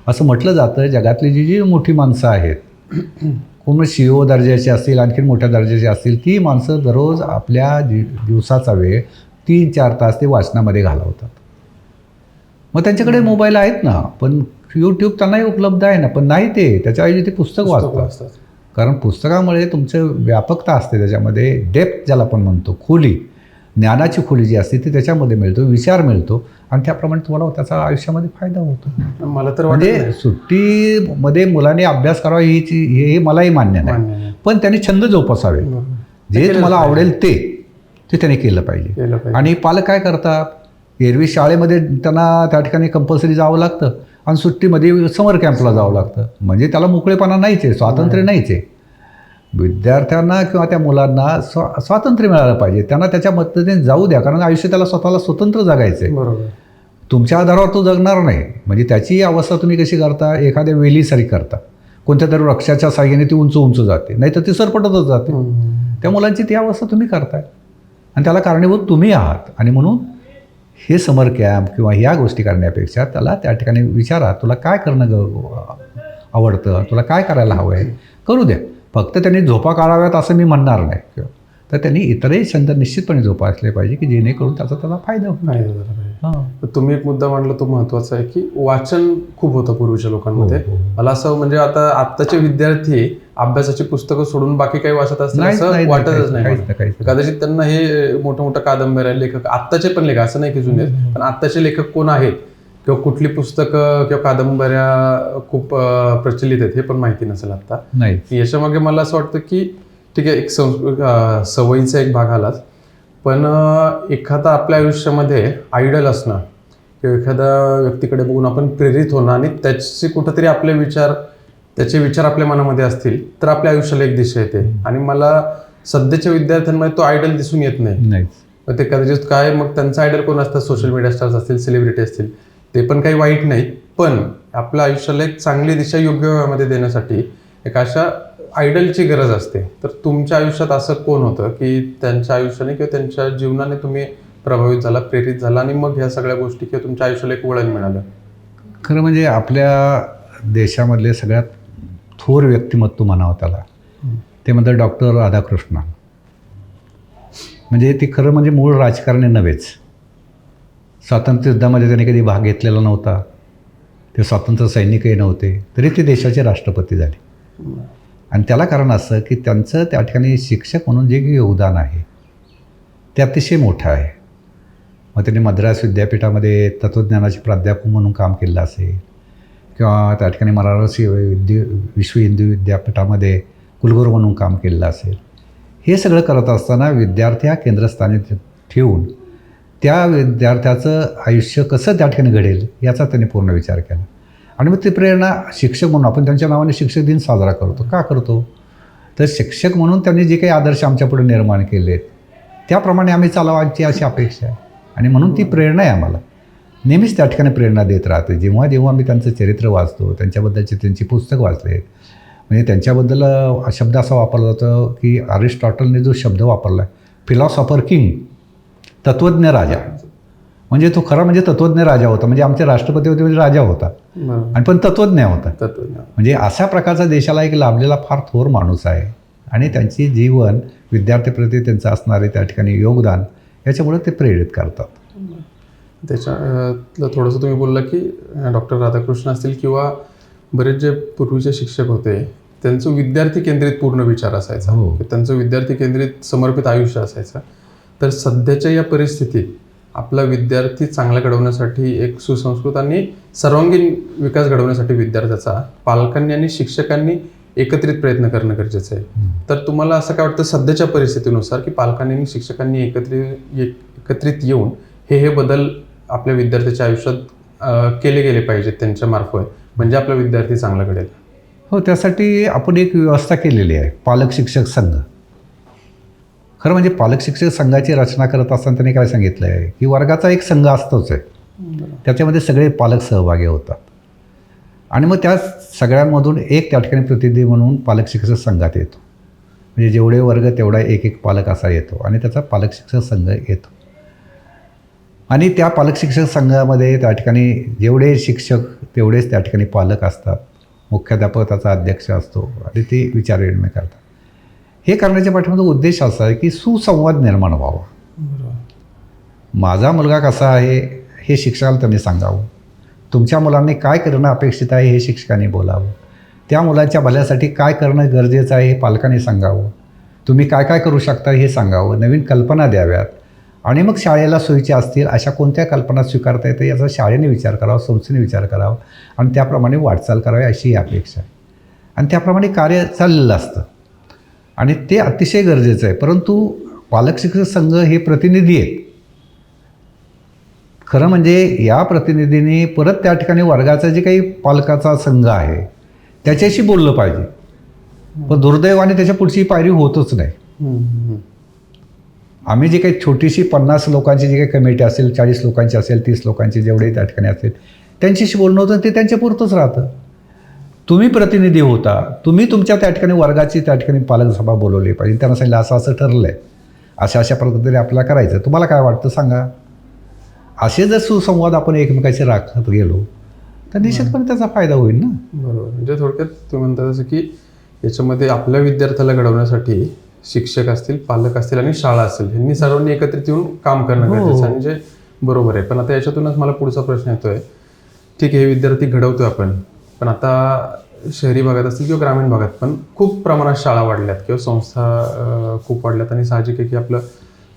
असं म्हटलं जातं. जगातली जी मोठी माणसं आहेत, कोण CEO दर्जाची असतील, आणखीन मोठ्या दर्जाची असतील, ती माणसं दररोज आपल्या दिवसाचा वेळ 3-4 तास ते वाचनामध्ये घालवतात. मग त्यांच्याकडे मोबाईल आहेत ना, पण YouTube त्यांनाही उपलब्ध आहे ना, पण नाही ते त्याच्याऐवजी ते पुस्तक वाचतात. कारण पुस्तकामुळे तुमचं व्यापकता असते, त्याच्यामध्ये डेप्थ ज्याला आपण म्हणतो, खोली, ज्ञानाची खोली जी असते ती त्याच्यामध्ये मिळतो, विचार मिळतो आणि त्याप्रमाणे तुम्हाला त्याचा आयुष्यामध्ये फायदा होतो. मला तर म्हणजे सुट्टीमध्ये मुलांनी अभ्यास करावा हे मलाही मान्य नाही, पण त्यांनी छंद जोपासावे. जे तुम्हाला आवडेल ते त्यांनी केलं पाहिजे. आणि पालक काय करतात, एरवी शाळेमध्ये त्यांना त्या ठिकाणी कंपल्सरी जावं लागतं आणि सुट्टीमध्ये समर कॅम्पला जावं लागतं. म्हणजे त्याला मोकळेपणा नाहीच आहे, स्वातंत्र्य नाहीच आहे. विद्यार्थ्यांना किंवा त्या मुलांना स्वातंत्र्य मिळालं पाहिजे. त्यांना त्याच्या पद्धतीने जाऊ द्या, कारण आयुष्य त्याला स्वतःला स्वतंत्र जगायचं आहे. बरोबर. तुमच्या आधारावर तो जगणार नाही. म्हणजे त्याची अवस्था तुम्ही कशी करता, एखाद्या वेलीसारखी करता, कोणत्या तरी वृक्षाच्या साहाय्याने ती उंच उंच जाते, नाही तर ती सरपटतच जाते. त्या मुलांची ती अवस्था तुम्ही करताय आणि त्याला कारणीभूत तुम्ही आहात. आणि म्हणून हे समर कॅम्प किंवा ह्या गोष्टी करण्यापेक्षा त्याला त्या ठिकाणी विचारा, तुला काय करणं आवडतं, तुला काय करायला हवं आहे, करू द्या. फक्त त्यांनी झोपा काढाव्यात असं मी म्हणणार नाही. तर त्यांनी इतरही छंद निश्चितपणे जोपासले पाहिजे की जेणेकरून त्याला फायदा होईल. तुम्ही एक मुद्दा मांडला तो महत्त्वाचा आहे की वाचन खूप होतं पूर्वीच्या लोकांमध्ये. मला असं म्हणजे आता आत्ताचे विद्यार्थी अभ्यासाची पुस्तकं सोडून बाकी काही वाचत असतील असं वाटतच नाही. कदाचित त्यांना हे मोठ्या कादंबऱ्या लेखक, आत्ताचे पण लेखक, असं नाही की जुने, पण आत्ताचे लेखक कोण आहेत किंवा कुठली पुस्तकं किंवा कादंबऱ्या खूप प्रचलित आहेत हे पण माहिती नसेल आता. नाही, याच्यामागे मला असं वाटतं की ठीक आहे, एक सवयीचा एक भाग आलाच, पण एखादा आपल्या आयुष्यामध्ये आयडल असणं किंवा एखाद्या व्यक्तीकडे बघून आपण प्रेरित होणं आणि त्याचे कुठंतरी त्याचे विचार आपल्या मनामध्ये असतील तर आपल्या आयुष्याला एक दिशा येते. आणि मला सध्याच्या विद्यार्थ्यांमध्ये तो आयडल दिसून येत नाही. मग ते कदाचित काय, मग त्यांचा आयडल कोण असतात, सोशल मीडिया स्टार्स असतील, सेलिब्रिटी असतील, ते पण काही वाईट नाही, पण आपल्या आयुष्याला एक चांगली दिशा योग्य वेळामध्ये देण्यासाठी एक अशा आयडलची गरज असते. तर तुमच्या आयुष्यात असं कोण होतं की त्यांच्या आयुष्याने किंवा त्यांच्या जीवनाने तुम्ही प्रभावित झाला, प्रेरित झाला आणि मग ह्या सगळ्या गोष्टी किंवा तुमच्या आयुष्याला एक वळण मिळालं? खरं म्हणजे आपल्या देशामधले सगळ्यात थोर व्यक्तिमत्व म्हणावं त्याला, ते म्हणतात डॉक्टर राधाकृष्णन. म्हणजे ती खरं म्हणजे मूळ राजकारणी नव्हेच. स्वातंत्र्य युद्धामध्ये त्यांनी कधी भाग घेतलेला नव्हता, ते स्वातंत्र्य सैनिकही नव्हते, तरी ते देशाचे राष्ट्रपती झाले. आणि त्याला कारण असं की त्यांचं त्या ठिकाणी शिक्षक म्हणून जे काही योगदान आहे ते अतिशय मोठं आहे. मग त्यांनी मद्रास विद्यापीठामध्ये तत्त्वज्ञानाचे प्राध्यापक म्हणून काम केलं असेल किंवा त्या ठिकाणी मराठवाडा विश्व हिंदू विद्यापीठामध्ये कुलगुरू म्हणून काम केलेलं असेल. हे सगळं करत असताना विद्यार्थी हा केंद्रस्थानी ठेवून त्या विद्यार्थ्याचं आयुष्य कसं त्या ठिकाणी घडेल याचा त्यांनी पूर्ण विचार केला. आणि मग ती प्रेरणा शिक्षक म्हणून आपण त्यांच्या नावाने शिक्षक दिन साजरा करतो. का करतो तर शिक्षक म्हणून त्यांनी जे काही आदर्श आमच्यापुढे निर्माण केले आहेत त्याप्रमाणे आम्ही चालवायची अशी अपेक्षा आहे. आणि म्हणून ती प्रेरणा आहे आम्हाला, नेहमीच त्या ठिकाणी प्रेरणा देत राहते. जेव्हा जेव्हा मी त्यांचं चरित्र वाचतो, त्यांच्याबद्दलचे त्यांची पुस्तक वाचले, म्हणजे त्यांच्याबद्दल शब्द असा वापरला जातो की अरिस्टॉटलने जो शब्द वापरला आहे, फिलॉसॉफर किंग, तत्त्वज्ञ राजा. म्हणजे तो खरा म्हणजे तत्त्वज्ञ राजा होता. म्हणजे आमचे राष्ट्रपती होते म्हणजे राजा होता बरोबर. आणि पण तत्त्वज्ञ होता. तत्वज्ञान. म्हणजे अशा प्रकारचा देशाला एक लाभलेला फार थोर माणूस आहे आणि त्यांची जीवन विद्यार्थीप्रती त्यांचं असणारे त्या ठिकाणी योगदान याच्यामुळे ते प्रेरित करतात. त्याच्यातलं थोडंसं तुम्ही बोलला की डॉक्टर राधाकृष्ण असतील किंवा बरेच जे पूर्वीचे शिक्षक होते त्यांचं विद्यार्थी केंद्रित पूर्ण विचार असायचा. हो. त्यांचं विद्यार्थी केंद्रित समर्पित आयुष्य असायचं. तर सध्याच्या या परिस्थितीत आपला विद्यार्थी चांगला घडवण्यासाठी एक सुसंस्कृत आणि सर्वांगीण विकास घडवण्यासाठी विद्यार्थ्याचा पालकांनी आणि शिक्षकांनी एकत्रित प्रयत्न करणं गरजेचं आहे. तर तुम्हाला असं काय वाटतं सध्याच्या परिस्थितीनुसार की पालकांनी आणि शिक्षकांनी एकत्रित येऊन हे बदल आपल्या विद्यार्थ्याच्या आयुष्यात केले गेले पाहिजेत त्यांच्या मार्फत, म्हणजे आपला विद्यार्थी चांगला घडेल? हो, त्यासाठी आपण एक व्यवस्था केलेली आहे, पालक शिक्षक संघ. खरं म्हणजे पालक शिक्षक संघाची रचना करत असताना त्यांनी काय सांगितलं आहे की वर्गाचा एक संघ असतोच आहे, त्याच्यामध्ये सगळे पालक सहभागी होतात आणि मग त्या सगळ्यांमधून एक त्या ठिकाणी प्रतिनिधी म्हणून पालक शिक्षक संघात येतो. म्हणजे जेवढे वर्ग तेवढा एक एक पालक असा येतो आणि त्याचा पालक शिक्षक संघ येतो. आणि त्या पालक शिक्षक संघामध्ये त्या ठिकाणी जेवढे शिक्षक तेवढेच त्या ठिकाणी पालक असतात. मुख्याध्यापक त्याचा अध्यक्ष असतो आणि ते विचारविनिमय करतात. हे करण्याच्या पाठीमागे उद्देश असा आहे की सुसंवाद निर्माण व्हावा. माझा मुलगा कसा आहे हे शिक्षकाला त्यांनी सांगावं. तुमच्या मुलांनी काय करणं अपेक्षित आहे हे शिक्षकांनी बोलावं. त्या मुलांच्या भल्यासाठी काय करणं गरजेचं आहे हे पालकांनी सांगावं. तुम्ही काय काय करू शकता हे सांगावं. नवीन कल्पना द्याव्यात आणि मग शाळेला सोयीच्या असतील अशा कोणत्या कल्पना स्वीकारता येते याचा शाळेने विचार करावा, संस्थेने विचार करावा आणि त्याप्रमाणे वाटचाल करावी अशी ही अपेक्षा आहे. आणि त्याप्रमाणे कार्य चाललेलं असतं आणि ते अतिशय गरजेचं आहे. परंतु पालक शिक्षक संघ हे प्रतिनिधी आहेत. खरं म्हणजे या प्रतिनिधींनी परत त्या ठिकाणी वर्गाचा जे काही पालकाचा संघ आहे त्याच्याशी बोललं पाहिजे. पण दुर्दैवाने त्याच्या पुढची पायरी होतच नाही. आम्ही जी काही छोटीशी 50 लोकांची जी काही कमिटी असेल, 40 लोकांची असेल, 30 लोकांची जेवढे त्या ठिकाणी असेल त्यांच्याशी बोलणं होतं ते त्यांच्या पुरतंच राहतं. तुम्ही प्रतिनिधी होता, तुम्ही तुमच्या त्या ठिकाणी वर्गाची त्या ठिकाणी पालक सभा बोलवली पाहिजे. त्यांना सांगितलं असं असं ठरलं आहे, अशा पद्धतीने आपल्याला करायचं, तुम्हाला काय वाटतं सांगा. असे जर सुसंवाद आपण एकमेकाशी राखत गेलो तर निश्चितपणे त्याचा फायदा होईल ना. बरोबर. म्हणजे थोडक्यात तुम्ही म्हणता जसं की याच्यामध्ये आपल्या विद्यार्थ्याला घडवण्यासाठी शिक्षक असतील, पालक असतील आणि शाळा असेल यांनी सर्वांनी एकत्रित येऊन काम करणं गरजेचं आहे. म्हणजे बरोबर आहे. पण आता याच्यातूनच मला पुढचा प्रश्न येतोय, ठीक आहे हे विद्यार्थी घडवतोय आपण, पण आता शहरी भागात असतील किंवा ग्रामीण भागात पण खूप प्रमाणात शाळा वाढल्यात किंवा संस्था खूप वाढल्यात आणि साहजिक आहे की आपलं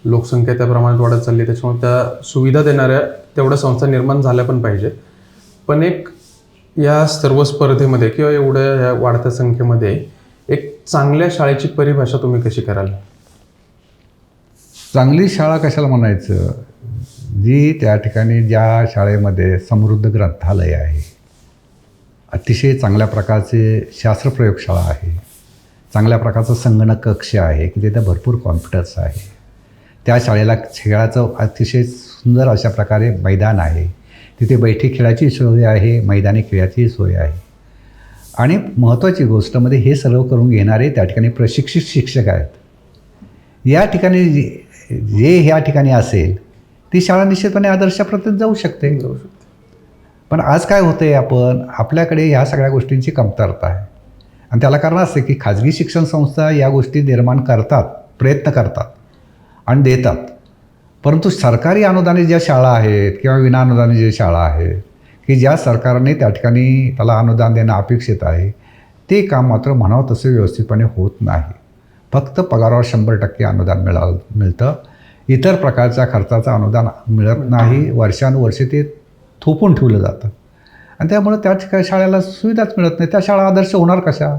लोकसंख्या त्या प्रमाणात वाढत चालली, त्याच्यामुळे त्या सुविधा देणाऱ्या तेवढ्या संस्था निर्माण झाल्या पण पाहिजेत. पण एक या सर्व स्पर्धेमध्ये किंवा एवढ्या या वाढत्या संख्येमध्ये एक चांगल्या शाळेची परिभाषा तुम्ही कशी कराल? चांगली शाळा कशाला म्हणायचं, जी त्या ठिकाणी ज्या शाळेमध्ये समृद्ध ग्रंथालय आहे, अतिशय चांगल्या प्रकारचे शास्त्र प्रयोगशाळा आहे, चांगल्या प्रकारचं संगणक कक्ष आहे की तिथे भरपूर कॉम्प्युटर्स आहे, त्या शाळेला खेळाचं अतिशय सुंदर अशा प्रकारे मैदान आहे, तिथे बैठी खेळाची सोय आहे, मैदानी खेळाची सोय आहे आणि महत्त्वाची गोष्ट म्हणजे हे सर्व करून घेणारे त्या ठिकाणी प्रशिक्षित शिक्षक आहेत. या ठिकाणी जे ह्या ठिकाणी असेल ती शाळा निश्चितपणे आदर्शप्रतीत जाऊ शकते. पण आज काय होतं आहे, आपल्याकडे ह्या सगळ्या गोष्टींची कमतरता आहे आणि त्याला कारण असते की खाजगी शिक्षण संस्था या गोष्टी निर्माण करतात, प्रयत्न करतात आणि देतात. परंतु सरकारी अनुदानित ज्या शाळा आहेत किंवा विनाअनुदानित ज्या शाळा आहेत की ज्या सरकारने त्या ठिकाणी त्याला अनुदान देणं अपेक्षित आहे ते काम मात्र म्हणावं तसं व्यवस्थितपणे होत नाही. फक्त पगारावर 100% अनुदान मिळतं, इतर प्रकारच्या खर्चाचं अनुदान मिळत नाही. वर्षानुवर्षे ते थोपून ठेवलं जातं आणि त्यामुळे त्या ठिकाणी शाळेला सुविधाच मिळत नाही. त्या शाळा आदर्श होणार कशा?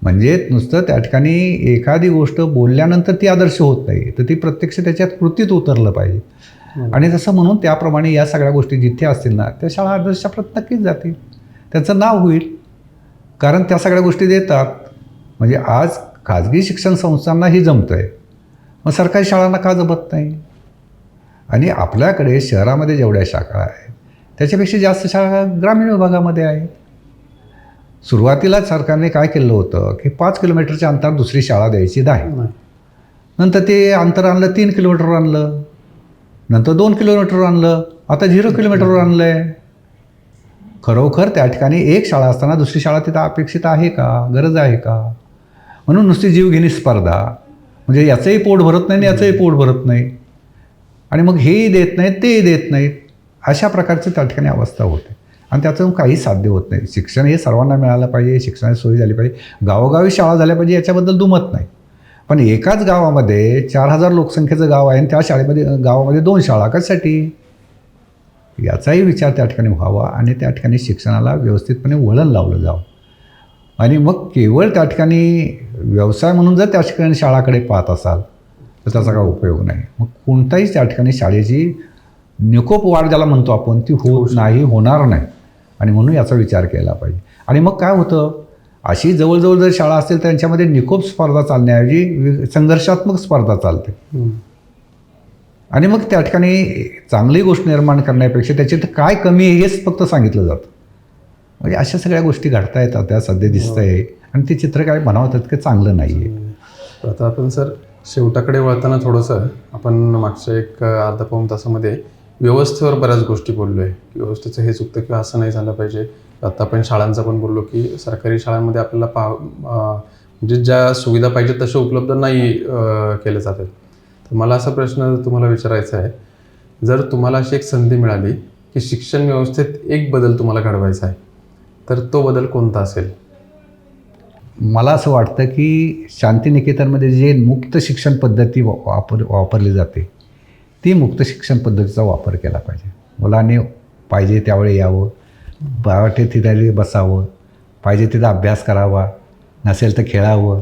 म्हणजे नुसतं त्या ठिकाणी एखादी गोष्ट बोलल्यानंतर ती आदर्श होत नाही, तर ती प्रत्यक्ष त्याच्यात कृतीत उतरलं पाहिजे. आणि तसं म्हणून त्याप्रमाणे या सगळ्या गोष्टी जिथे असतील ना त्या शाळा आदर्शाप्रत नक्कीच जातील, त्याचं नाव होईल. कारण त्या सगळ्या गोष्टी देतात. म्हणजे आज खाजगी शिक्षण संस्थांनाही जमतं आहे, मग सरकारी शाळांना का जमत नाही? आणि आपल्याकडे शहरामध्ये जेवढ्या शाळा आहेत त्याच्यापेक्षा जास्त शाळा ग्रामीण विभागामध्ये आहेत. सुरुवातीला सरकारने काय केलं होतं की 5 किलोमीटरच्या अंतरावर दुसरी शाळा द्यायची आहे. नंतर ते अंतर आणलं 3 किलोमीटर आणलं. नंतर 2 किलोमीटरवर आणलं, आता 0 किलोमीटरवर आणलं आहे. खरोखर त्या ठिकाणी एक शाळा असताना दुसरी शाळा तिथं अपेक्षित आहे का, गरज आहे का? म्हणून नुसती जीवघेणी स्पर्धा, म्हणजे याचंही पोट भरत नाही आणि याचंही पोट भरत नाही, आणि मग हेही देत नाहीत तेही देत नाहीत, अशा प्रकारची त्या ठिकाणी अवस्था होते. आणि त्याचं काही साध्य होत नाही. शिक्षण हे सर्वांना मिळालं पाहिजे, शिक्षणाची सोय झाली पाहिजे, गावोगावी शाळा झाल्या पाहिजे, याच्याबद्दल दुमत नाही. पण एकाच गावामध्ये 4000 लोकसंख्येचं गाव आहे आणि त्या गावामध्ये 2 शाळा कशासाठी? याचाही विचार त्या ठिकाणी व्हावा आणि त्या ठिकाणी शिक्षणाला व्यवस्थितपणे वळण लावलं जावं. आणि मग केवळ त्या ठिकाणी व्यवसाय म्हणून जर त्या ठिकाणी शाळाकडे पाहत असाल तर त्याचा काय उपयोग नाही. मग कोणताही त्या ठिकाणी शाळेची निकोप वाढ ज्याला म्हणतो आपण ती होणार नाही. आणि म्हणून याचा विचार केला पाहिजे. आणि मग काय होतं, अशी जवळजवळ जर शाळा असतील तर त्यांच्यामध्ये निकोप स्पर्धा चालण्याऐवजी संघर्षात्मक स्पर्धा चालते. आणि मग त्या ठिकाणी चांगली गोष्ट निर्माण करण्यापेक्षा त्याच्यात काय कमी आहे हेच फक्त सांगितलं जातं. म्हणजे अशा सगळ्या गोष्टी घडता येतात, त्या सध्या दिसत आहे. आणि ते चित्र काय बनवतात की चांगलं नाही आहे. आता आपण सर शेवटाकडे वळताना थोडंसं आपण मागच्या एक अर्धा पाऊण तासामध्ये व्यवस्थेवर बऱ्याच गोष्टी बोललो आहे. व्यवस्थेचं हे चुकतं किंवा असं नाही झालं पाहिजे. आता आपण शाळांचं पण बोललो की सरकारी शाळांमध्ये आपल्याला म्हणजे ज्या सुविधा पाहिजे तशा उपलब्ध नाही केल्या जातात. तर मला असा प्रश्न तुम्हाला विचारायचा आहे, जर तुम्हाला अशी एक संधी मिळाली की शिक्षण व्यवस्थेत एक बदल तुम्हाला घडवायचा आहे तर तो बदल कोणता असेल? मला असं वाटतं की शांतिनिकेतनमध्ये जे मुक्त शिक्षण पद्धती वापरली जाते ती मुक्त शिक्षण पद्धतीचा वापर केला पाहिजे. मुलांनी पाहिजे त्यावेळी यावं, पाहिजे तिथे बसावं, पाहिजे तिथं अभ्यास करावा, नसेल तर खेळावं,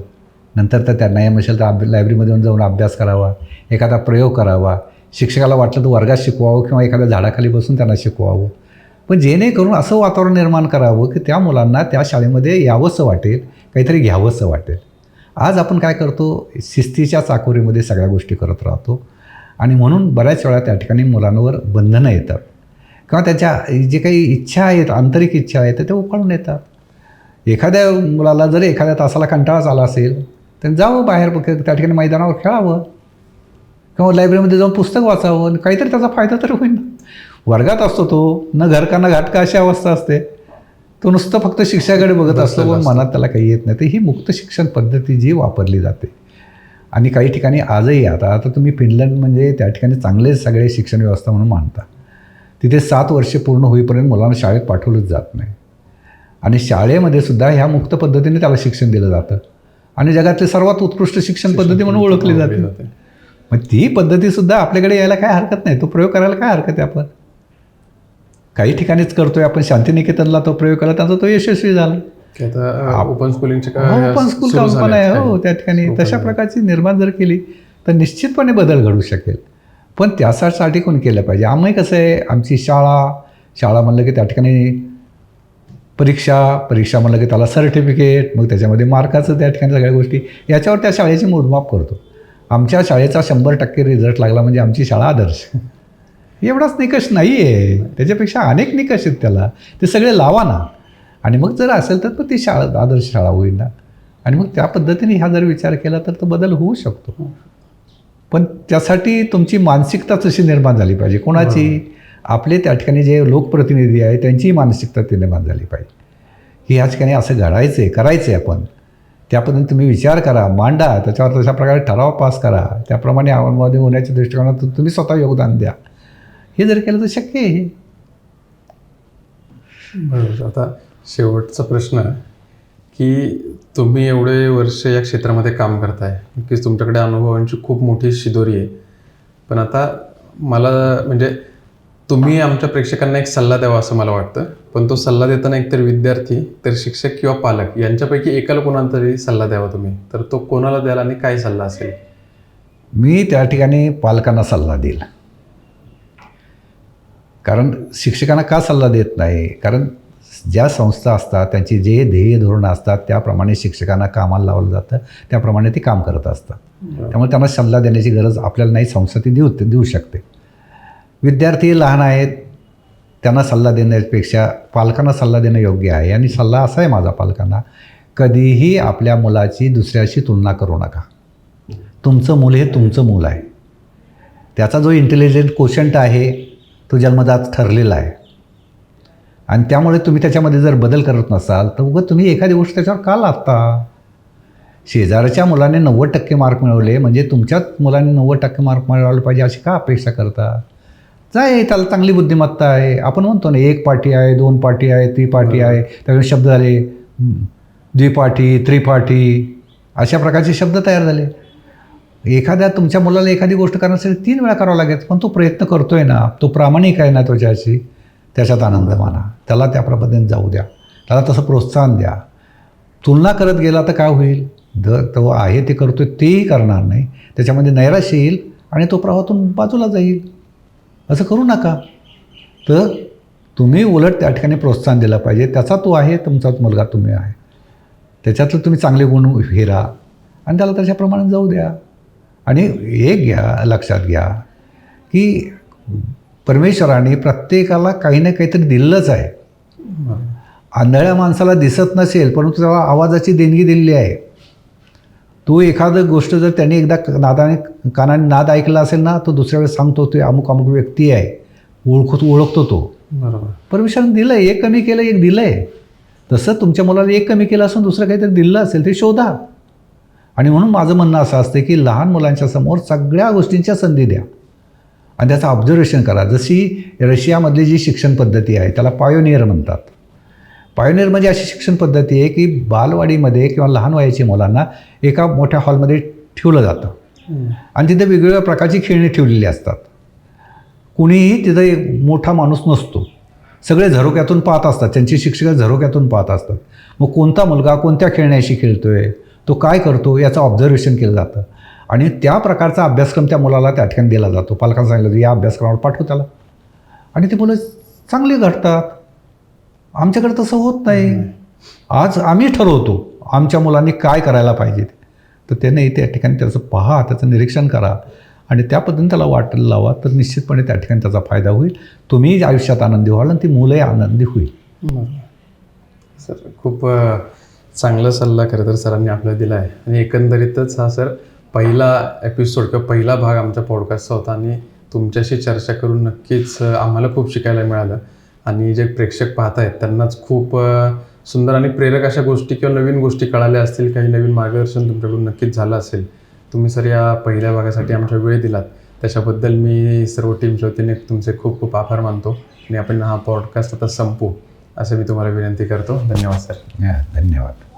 नंतर तर त्यांना नसेल तर लायब्ररीमध्ये जाऊन अभ्यास करावा, एखादा प्रयोग करावा, शिक्षकाला वाटलं तर वर्गात शिकवावं किंवा एखाद्या झाडाखाली बसून त्यांना शिकवावं. पण जेणेकरून असं वातावरण निर्माण करावं की त्या मुलांना त्या शाळेमध्ये यावंसं वाटेल, काहीतरी घ्यावंसं वाटेल. आज आपण काय करतो, शिस्तीच्या चाकोरीमध्ये सगळ्या गोष्टी करत राहतो आणि म्हणून बऱ्याच वेळा त्या ठिकाणी मुलांवर बंधनं येतात किंवा त्याच्या जे काही इच्छा आहेत, आंतरिक इच्छा आहेत ते उफाळून येतात. एखाद्या मुलाला जर एखाद्या तासाला कंटाळाच आला असेल तर जावं बाहेर, त्या ठिकाणी मैदानावर खेळावं किंवा लायब्ररीमध्ये जाऊन पुस्तक वाचावं, काहीतरी त्याचा फायदा तर होईल. वर्गात असतो तो, न घर का न घाट का अशी अवस्था असते. तो नुसतं फक्त शिक्षकाकडे बघत असतो पण मनात त्याला काही येत नाही. तर ही मुक्त शिक्षण पद्धती जी वापरली जाते आणि काही ठिकाणी आजही आता तुम्ही फिनलंड म्हणजे त्या ठिकाणी चांगले सगळे शिक्षण व्यवस्था म्हणून मानता. तिथे 7 वर्षे पूर्ण होईपर्यंत मुलांना शाळेत पाठवलंच जात नाही आणि शाळेमध्ये सुद्धा ह्या मुक्त पद्धतीने त्याला शिक्षण दिलं जातं आणि जगातली सर्वात उत्कृष्ट शिक्षण पद्धती म्हणून ओळखली जाते. मग ती पद्धतीसुद्धा आपल्याकडे यायला काय हरकत नाही, तो प्रयोग करायला काय हरकत आहे. आपण काही ठिकाणीच करतोय, आपण शांतिनिकेतनला तो प्रयोग केला, त्याचा तो यशस्वी झाला. ओपन स्कूलिंगचे ओपन स्कूल कल्पना आहे हो त्या ठिकाणी. तशा प्रकारची निर्माण जर केली तर निश्चितपणे बदल घडू शकेल. पण त्यासाठी कोण केलं पाहिजे. आम्ही कसं आहे, आमची शाळा म्हणलं की त्या ठिकाणी परीक्षा म्हणलं की त्याला सर्टिफिकेट, मग त्याच्यामध्ये मार्काचं त्या ठिकाणी सगळ्या गोष्टी, याच्यावर त्या शाळेची मोजमाप करतो. आमच्या शाळेचा 100% रिझल्ट लागला म्हणजे आमची शाळा आदर्श. एवढाच निकष नाही आहे, त्याच्यापेक्षा अनेक निकष आहेत त्याला, ते सगळे लावा ना. आणि मग जर असेल तर ती शाळा आदर्श शाळा होईल ना. आणि मग त्या पद्धतीने ह्या जर विचार केला तर तो बदल होऊ शकतो. पण त्यासाठी तुमची मानसिकता तशी निर्माण झाली पाहिजे. कोणाची? आपले त्या ठिकाणी जे लोकप्रतिनिधी आहे त्यांचीही मानसिकता ती निर्माण झाली पाहिजे की ह्या ठिकाणी असं घडायचं आहे, करायचं आहे. आपण त्या पद्धतीने तुम्ही विचार करा, मांडा, त्याच्यावर तशा प्रकारे ठराव पास करा, त्याप्रमाणे अंमलबजावणी होण्याच्या दृष्टिकोनातून तुम्ही स्वतः योगदान द्या. हे जर केलं तर शक्य आहे. बरोबर. आता शेवटचा प्रश्न की तुम्ही एवढे वर्ष या क्षेत्रामध्ये काम करताय, नक्कीच तुमच्याकडे अनुभवांची खूप मोठी शिदोरी आहे. पण आता मला म्हणजे तुम्ही आमच्या प्रेक्षकांना एक सल्ला द्यावा असं मला वाटतं. पण तो सल्ला देताना एकतर विद्यार्थी, तर शिक्षक किंवा पालक यांच्यापैकी एकाला कोणाला तरी सल्ला द्यावा तुम्ही, तर तो कोणाला द्याल आणि काय सल्ला असेल? मी त्या ठिकाणी पालकांना सल्ला देईल. कारण शिक्षकांना का सल्ला देत नाही, कारण ज्या संस्था असतात त्यांची जे ध्येय धोरणं असतात त्याप्रमाणे शिक्षकांना कामाला लावलं जातं, त्याप्रमाणे ते काम करत असतात. त्यामुळे त्यांना सल्ला देण्याची गरज आपल्याला नाही, संस्था ती देऊ शकते. विद्यार्थी लहान आहेत, त्यांना सल्ला देण्यापेक्षा पालकांना सल्ला देणं योग्य आहे. आणि सल्ला असा आहे माझा पालकांना, कधीही आपल्या मुलाची दुसऱ्याशी तुलना करू नका. तुमचं मूल हे तुमचं मूल आहे. त्याचा जो इंटेलिजंट कोशंट आहे तो जन्मजात ठरलेला आहे आणि त्यामुळे तुम्ही त्याच्यामध्ये जर बदल करत नसाल तर उगाच तुम्ही एखादी गोष्ट त्याच्यावर का लादता? शेजारच्या मुलाने 90% मार्क मिळवले म्हणजे तुमच्याच मुलाने 90% मार्क मिळवले पाहिजे अशी का अपेक्षा करता? जाय त्याला चांगली बुद्धिमत्ता आहे. आपण म्हणतो ना 1 पाटी आहे, 2 पाटी आहे, त्रिपाठी आहे, त्यावेळी शब्द झाले द्विपाठी, त्रिपाठी, अशा प्रकारचे शब्द तयार झाले. एखाद्या तुमच्या मुलाला एखादी गोष्ट करण्यासाठी 3 वेळा करावं लागेल, पण तो प्रयत्न करतोय ना, तो प्रामाणिक आहे ना त्याच्याशी, त्याच्यात आनंद माना. त्याला त्या पद्धतीने जाऊ द्या, त्याला तसं प्रोत्साहन द्या. तुलना करत गेला तर काय होईल? तो आहे ते करतोय तेही करणार नाही, त्याच्यामध्ये नैराश्य येईल आणि तो प्रवाहातून बाजूला जाईल. असं करू नका. तर तुम्ही उलट त्या ठिकाणी प्रोत्साहन दिलं पाहिजे. त्याचा तो आहे, तुमचाच मुलगा तुम्ही आहे, त्याच्यातलं तुम्ही चांगले गुण हेरा आणि त्याला त्याच्याप्रमाणे जाऊ द्या. आणि एक लक्षात घ्या की परमेश्वराने प्रत्येकाला काही ना काहीतरी दिलेलंच आहे. आंधळ्या माणसाला दिसत नसेल परंतु त्याला आवाजाची देणगी दिलेली आहे. तो एखादं गोष्ट जर त्याने एकदा कानाने नाद ऐकला असेल ना, तो दुसऱ्या वेळेस सांगतो ते अमुक अमुक व्यक्ती आहे, ओळखतो तो. बरोबर. परमेश्वराने दिलं आहे, एक कमी केलं, एक दिलं आहे. तसं तुमच्या मुलाला एक कमी केलं असून दुसरं काहीतरी दिलं असेल ते शोधा. आणि म्हणून माझं म्हणणं असं असतं की लहान मुलांच्या समोर सगळ्या गोष्टींच्या संधी द्या आणि त्याचं ऑब्झर्वेशन करा. जशी रशियामधली जी शिक्षण पद्धती आहे त्याला पायोनियर म्हणतात. पायोनियर म्हणजे अशी शिक्षण पद्धती आहे की बालवाडीमध्ये किंवा लहान वयाच्या मुलांना एका मोठ्या हॉलमध्ये ठेवलं जातं आणि तिथे वेगवेगळ्या प्रकारची खेळणी ठेवलेली असतात. कुणीही तिथं एक मोठा माणूस नसतो, सगळे झरोक्यातून पाहत असतात, त्यांची शिक्षक झरोक्यातून पाहत असतात. मग कोणता मुलगा कोणत्या खेळण्याशी खेळतोय, तो काय करतो याचं ऑब्झर्वेशन केलं जातं आणि त्या प्रकारचा अभ्यासक्रम त्या मुलाला त्या ठिकाणी दिला जातो. पालकांना सांगितलं या अभ्यासक्रमावर पाठवू त्याला आणि ती मुलं चांगली घडतात. आमच्याकडे तसं होत नाही. आज आम्ही ठरवतो आमच्या मुलांनी काय करायला पाहिजे, तर त्याने त्या ठिकाणी त्याचं पहा, त्याचं निरीक्षण करा आणि त्या पद्धतीने त्याला वाटायला लावा, तर निश्चितपणे त्या ठिकाणी त्याचा फायदा होईल. तुम्ही आयुष्यात आनंदी व्हाल आणि ती मुलंही आनंदी होईल. सर खूप चांगला सल्ला खरं तर सरांनी आपल्याला दिला आहे आणि एकंदरीतच हा सर पहिला एपिसोड किंवा पहिला भाग आमच्या पॉडकास्टचा होता आणि तुमच्याशी चर्चा करून नक्कीच आम्हाला खूप शिकायला मिळालं आणि जे प्रेक्षक पाहत आहेत त्यांनाच खूप सुंदर आणि प्रेरक अशा गोष्टी किंवा नवीन गोष्टी कळाल्या असतील, काही नवीन मार्गदर्शन तुमच्याकडून नक्कीच झालं असेल. तुम्ही सर या पहिल्या भागासाठी आमच्या वेळ दिलात त्याच्याबद्दल मी सर्व टीमच्या वतीने तुमचे खूप खूप आभार मानतो आणि आपण हा पॉडकास्ट आता संपू असं मी तुम्हाला विनंती करतो. धन्यवाद सर. धन्यवाद.